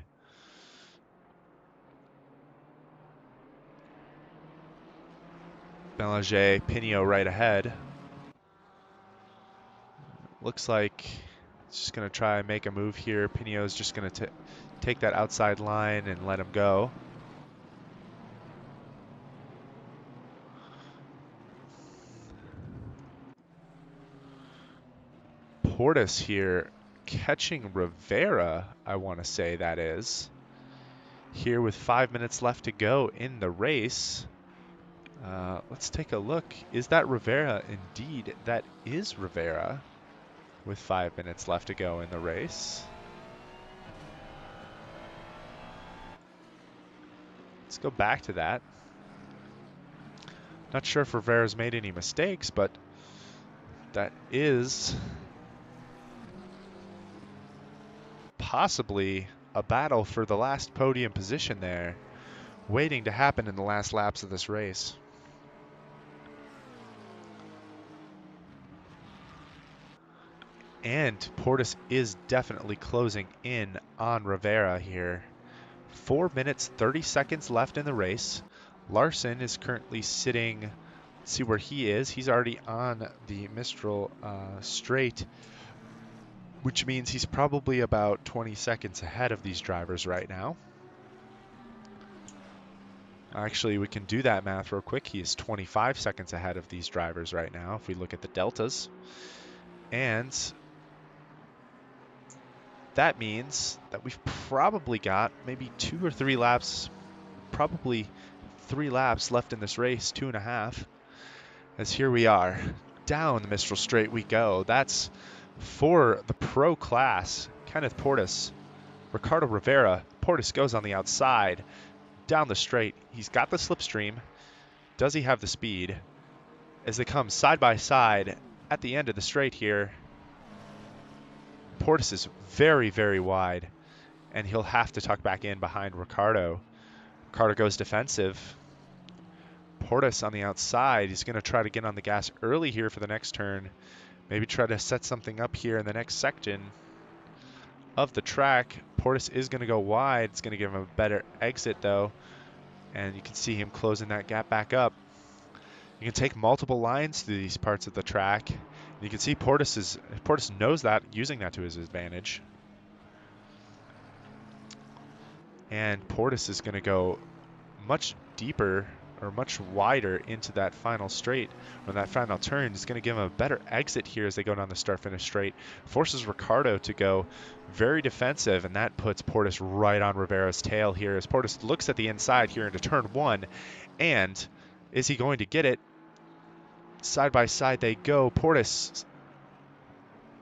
Belanger, Pinot right ahead. Looks like he's just going to try and make a move here. Pinot's just going to take that outside line and let him go. Portis here catching Rivera, I want to say that is. Here with 5 minutes left to go in the race. Let's take a look. Is that Rivera? Indeed, that is Rivera with 5 minutes left to go in the race. Let's go back to that. Not sure if Rivera's made any mistakes, but that is possibly a battle for the last podium position there, waiting to happen in the last laps of this race. And Portis is definitely closing in on Rivera here. 4 minutes, 30 seconds left in the race. Larson is currently sitting, let's see where he is. He's already on the Mistral straight, which means he's probably about 20 seconds ahead of these drivers right now. Actually, we can do that math real quick. He is 25 seconds ahead of these drivers right now if we look at the deltas. And that means that we've probably got maybe 2 or 3 laps, probably 3 laps left in this race, 2.5. As here we are, down the Mistral straight we go. That's for the pro class. Kenneth Portis, Ricardo Rivera. Portis goes on the outside, down the straight. He's got the slipstream. Does he have the speed? As they come side by side at the end of the straight here, Portis is very, very wide, and he'll have to tuck back in behind Ricardo. Ricardo goes defensive. Portis on the outside. He's going to try to get on the gas early here for the next turn. Maybe try to set something up here in the next section of the track. Portis is going to go wide. It's going to give him a better exit, though. And you can see him closing that gap back up. You can take multiple lines through these parts of the track. You can see Portis knows that, using that to his advantage. And Portis is going to go much deeper or much wider into that final straight, or that final turn. Is going to give him a better exit here as they go down the start-finish straight. Forces Ricardo to go very defensive, and that puts Portis right on Rivera's tail here as Portis looks at the inside here into turn 1. And is he going to get it? Side by side they go. Portis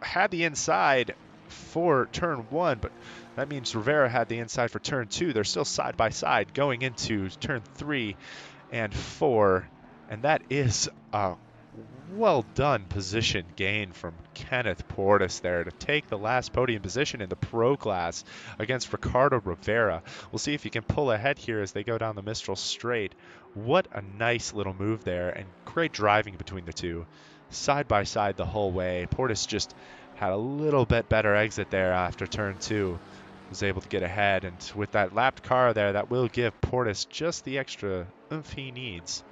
had the inside for turn 1, but that means Rivera had the inside for turn 2. They're still side by side going into turn 3 and 4, and that is a well done position gain from Kenneth Portis there to take the last podium position in the pro class against Ricardo Rivera. We'll see if he can pull ahead here as they go down the Mistral straight. What a nice little move there, and great driving between the two. Side by side the whole way. Portis just had a little bit better exit there after turn 2. Was able to get ahead, and with that lapped car there, that will give Portis just the extra oomph he needs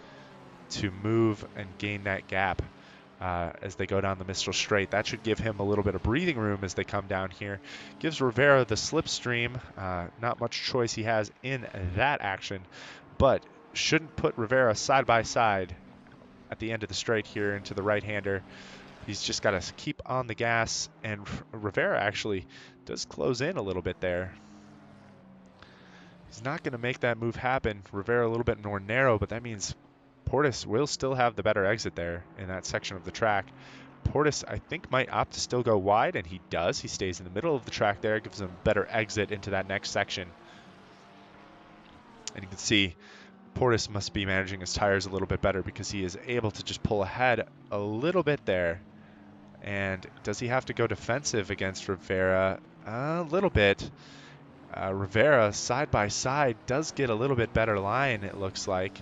to move and gain that gap as they go down the Mistral straight. That should give him a little bit of breathing room as they come down here. Gives Rivera the slipstream. Not much choice he has in that action, but shouldn't put Rivera side by side at the end of the straight here into the right-hander. He's just got to keep on the gas, and Rivera actually does close in a little bit there. He's not going to make that move happen. Rivera a little bit more narrow, but that means Portis will still have the better exit there in that section of the track. Portis, I think, might opt to still go wide, and he does. He stays in the middle of the track there, gives him a better exit into that next section. And you can see Portis must be managing his tires a little bit better because he is able to just pull ahead a little bit there. And does he have to go defensive against Rivera? A little bit. Rivera, side by side, does get a little bit better line, it looks like.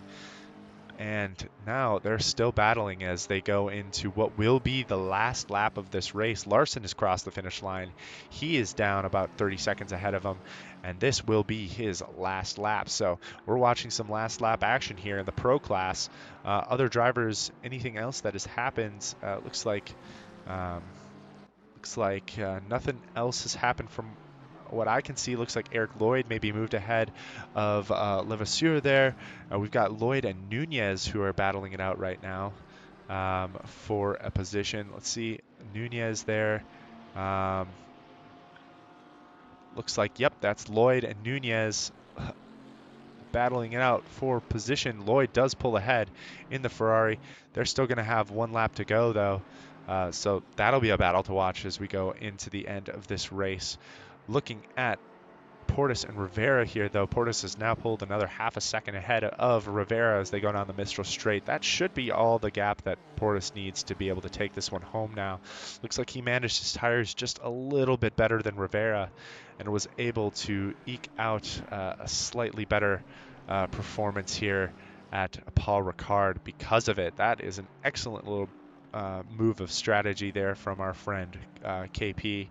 And now they're still battling as they go into what will be the last lap of this race. Larson has crossed the finish line. He is down about 30 seconds ahead of him, and this will be his last lap. So we're watching some last lap action here in the pro class. Other drivers, anything else that has happened, looks like nothing else has happened from what I can see. Looks like Eric Lloyd maybe moved ahead of Levasseur there. We've got Lloyd and Nunez who are battling it out right now for a position. Let's see, Nunez there. Looks like, yep, that's Lloyd and Nunez battling it out for position. Lloyd does pull ahead in the Ferrari. They're still going to have one lap to go, though. So that'll be a battle to watch as we go into the end of this race. Looking at Portis and Rivera here, though, Portis has now pulled another half a second ahead of Rivera as they go down the Mistral Straight. That should be all the gap that Portis needs to be able to take this one home now. Looks like he managed his tires just a little bit better than Rivera and was able to eke out a slightly better performance here at Paul Ricard because of it. That is an excellent little move of strategy there from our friend KP.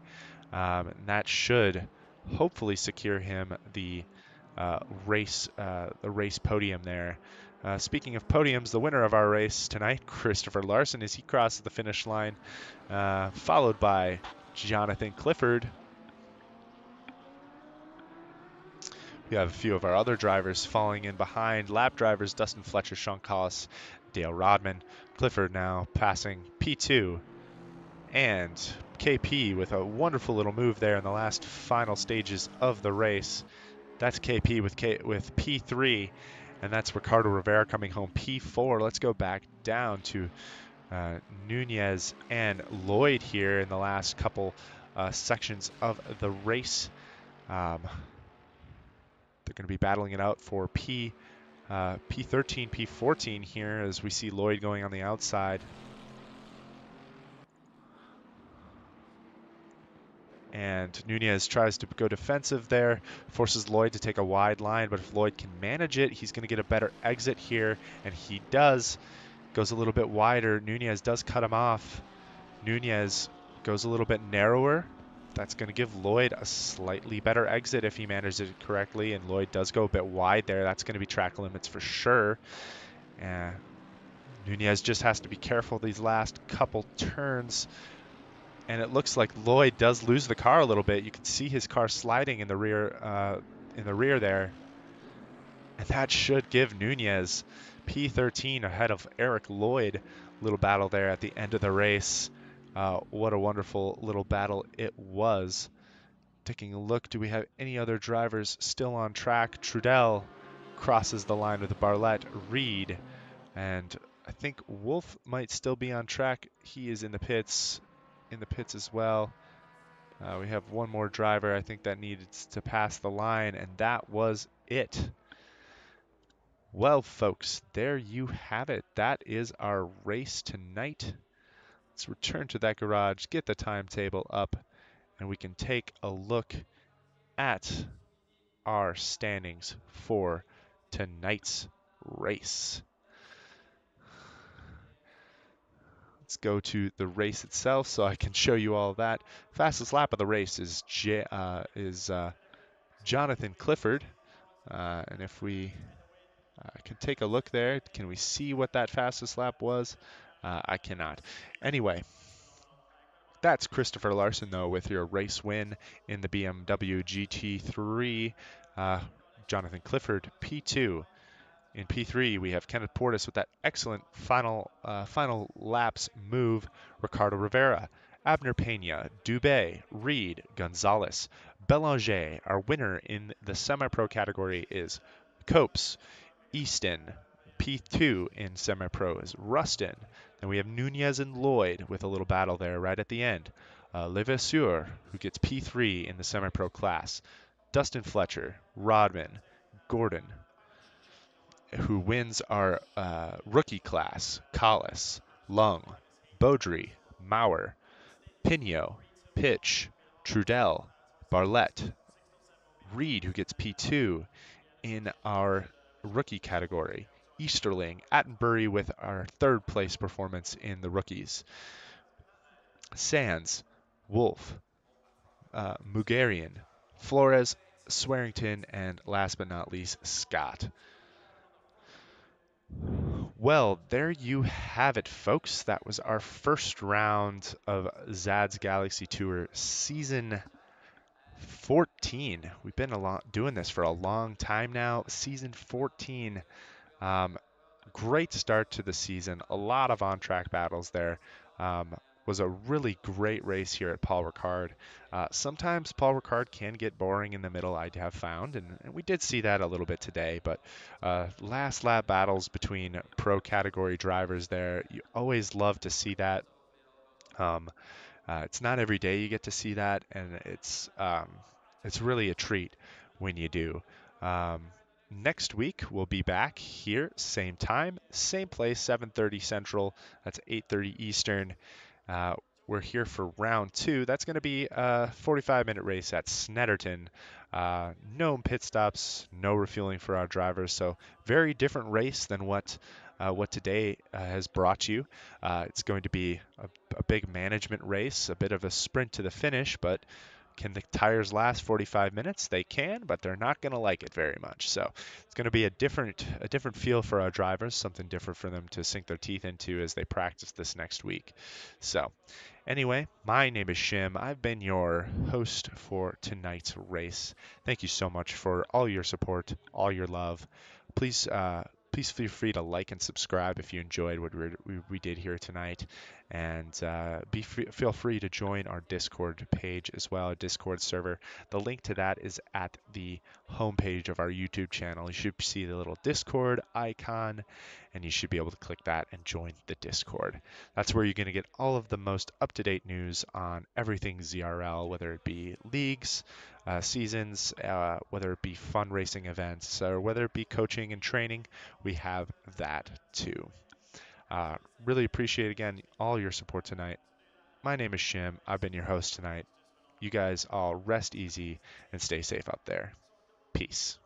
And that should hopefully secure him the race podium there. Speaking of podiums, the winner of our race tonight, Christopher Larson, as he crosses the finish line, followed by Jonathan Clifford. We have a few of our other drivers falling in behind. Lap drivers, Dustin Fletcher, Sean Collis, Dale Rodman. Clifford now passing P2. And KP with a wonderful little move there in the last final stages of the race. That's KP with P3, and that's Ricardo Rivera coming home P4. Let's go back down to Nunez and Lloyd here in the last couple sections of the race. They're going to be battling it out for P13, P14 here as we see Lloyd going on the outside. And Nunez tries to go defensive there, forces Lloyd to take a wide line, but if Lloyd can manage it, he's going to get a better exit here, and he does. Goes a little bit wider. Nunez does cut him off. Nunez goes a little bit narrower. That's going to give Lloyd a slightly better exit if he manages it correctly, and Lloyd does go a bit wide there. That's going to be track limits for sure. Nunez just has to be careful these last couple turns. And it looks like Lloyd does lose the car a little bit. You can see his car sliding in the rear there. And that should give Nunez P13 ahead of Eric Lloyd. Little battle there at the end of the race. What a wonderful little battle it was. Taking a look, do we have any other drivers still on track? Trudell crosses the line with Barlett, Reed, and I think Wolf might still be on track. He is in the pits as well. We have one more driver I think that needed to pass the line, and that was it. Well, folks, there you have it. That is our race tonight. Let's return to that garage, get the timetable up, and we can take a look at our standings for tonight's race. Let's go to the race itself so I can show you all that. Fastest lap of the race is Jonathan Clifford. And if we can take a look there, can we see what that fastest lap was? I cannot. Anyway, that's Christopher Larson, though, with your race win in the BMW GT3. Jonathan Clifford, P2. In P3, we have Kenneth Portis with that excellent final laps move. Ricardo Rivera, Abner Pena, Dubé, Reed, Gonzalez, Belanger. Our winner in the semi-pro category is Copes. Easton. P2 in semi-pro is Rustin. Then we have Nunez and Lloyd with a little battle there right at the end. Levasseur, who gets P3 in the semi-pro class. Dustin Fletcher, Rodman, Gordon, who wins our rookie class. Collis, Lung, Beaudry, Maurer, Pino, Pitch, Trudell, Barlett, Reed, who gets P2 in our rookie category. Easterling, Attenbury with our third place performance in the rookies. Sands, Wolf, Mugarian, Flores, Swearington, and last but not least, Scott. Well, there you have it, folks. That was our first round of Zad's Galaxy Tour Season 14. We've been doing this for a long time now. Season 14. Great start to the season. A lot of on-track battles there. Was a really great race here at Paul Ricard. Sometimes Paul Ricard can get boring in the middle, I have found, and we did see that a little bit today. But last lap battles between pro category drivers there, you always love to see that. It's not every day you get to see that, and it's really a treat when you do. Next week we'll be back here, same time, same place, 7:30 Central. That's 8:30 Eastern. We're here for round 2. That's going to be a 45-minute race at Snetterton. No pit stops, no refueling for our drivers. So very different race than what today has brought you. It's going to be a big management race, a bit of a sprint to the finish, but can the tires last 45 minutes? They can, but they're not going to like it very much. So it's going to be a different feel for our drivers, something different for them to sink their teeth into as they practice this next week. So anyway, my name is Schim. I've been your host for tonight's race. Thank you so much for all your support, all your love. Please feel free to like and subscribe if you enjoyed what we did here tonight. And feel free to join our Discord page as well, a Discord server. The link to that is at the homepage of our YouTube channel. You should see the little Discord icon, and you should be able to click that and join the Discord. That's where you're going to get all of the most up-to-date news on everything ZRL, whether it be leagues, seasons, whether it be fun racing events, or whether it be coaching and training. We have that too. Really appreciate, again, all your support tonight. My name is Schim. I've been your host tonight. You guys all rest easy and stay safe out there. Peace.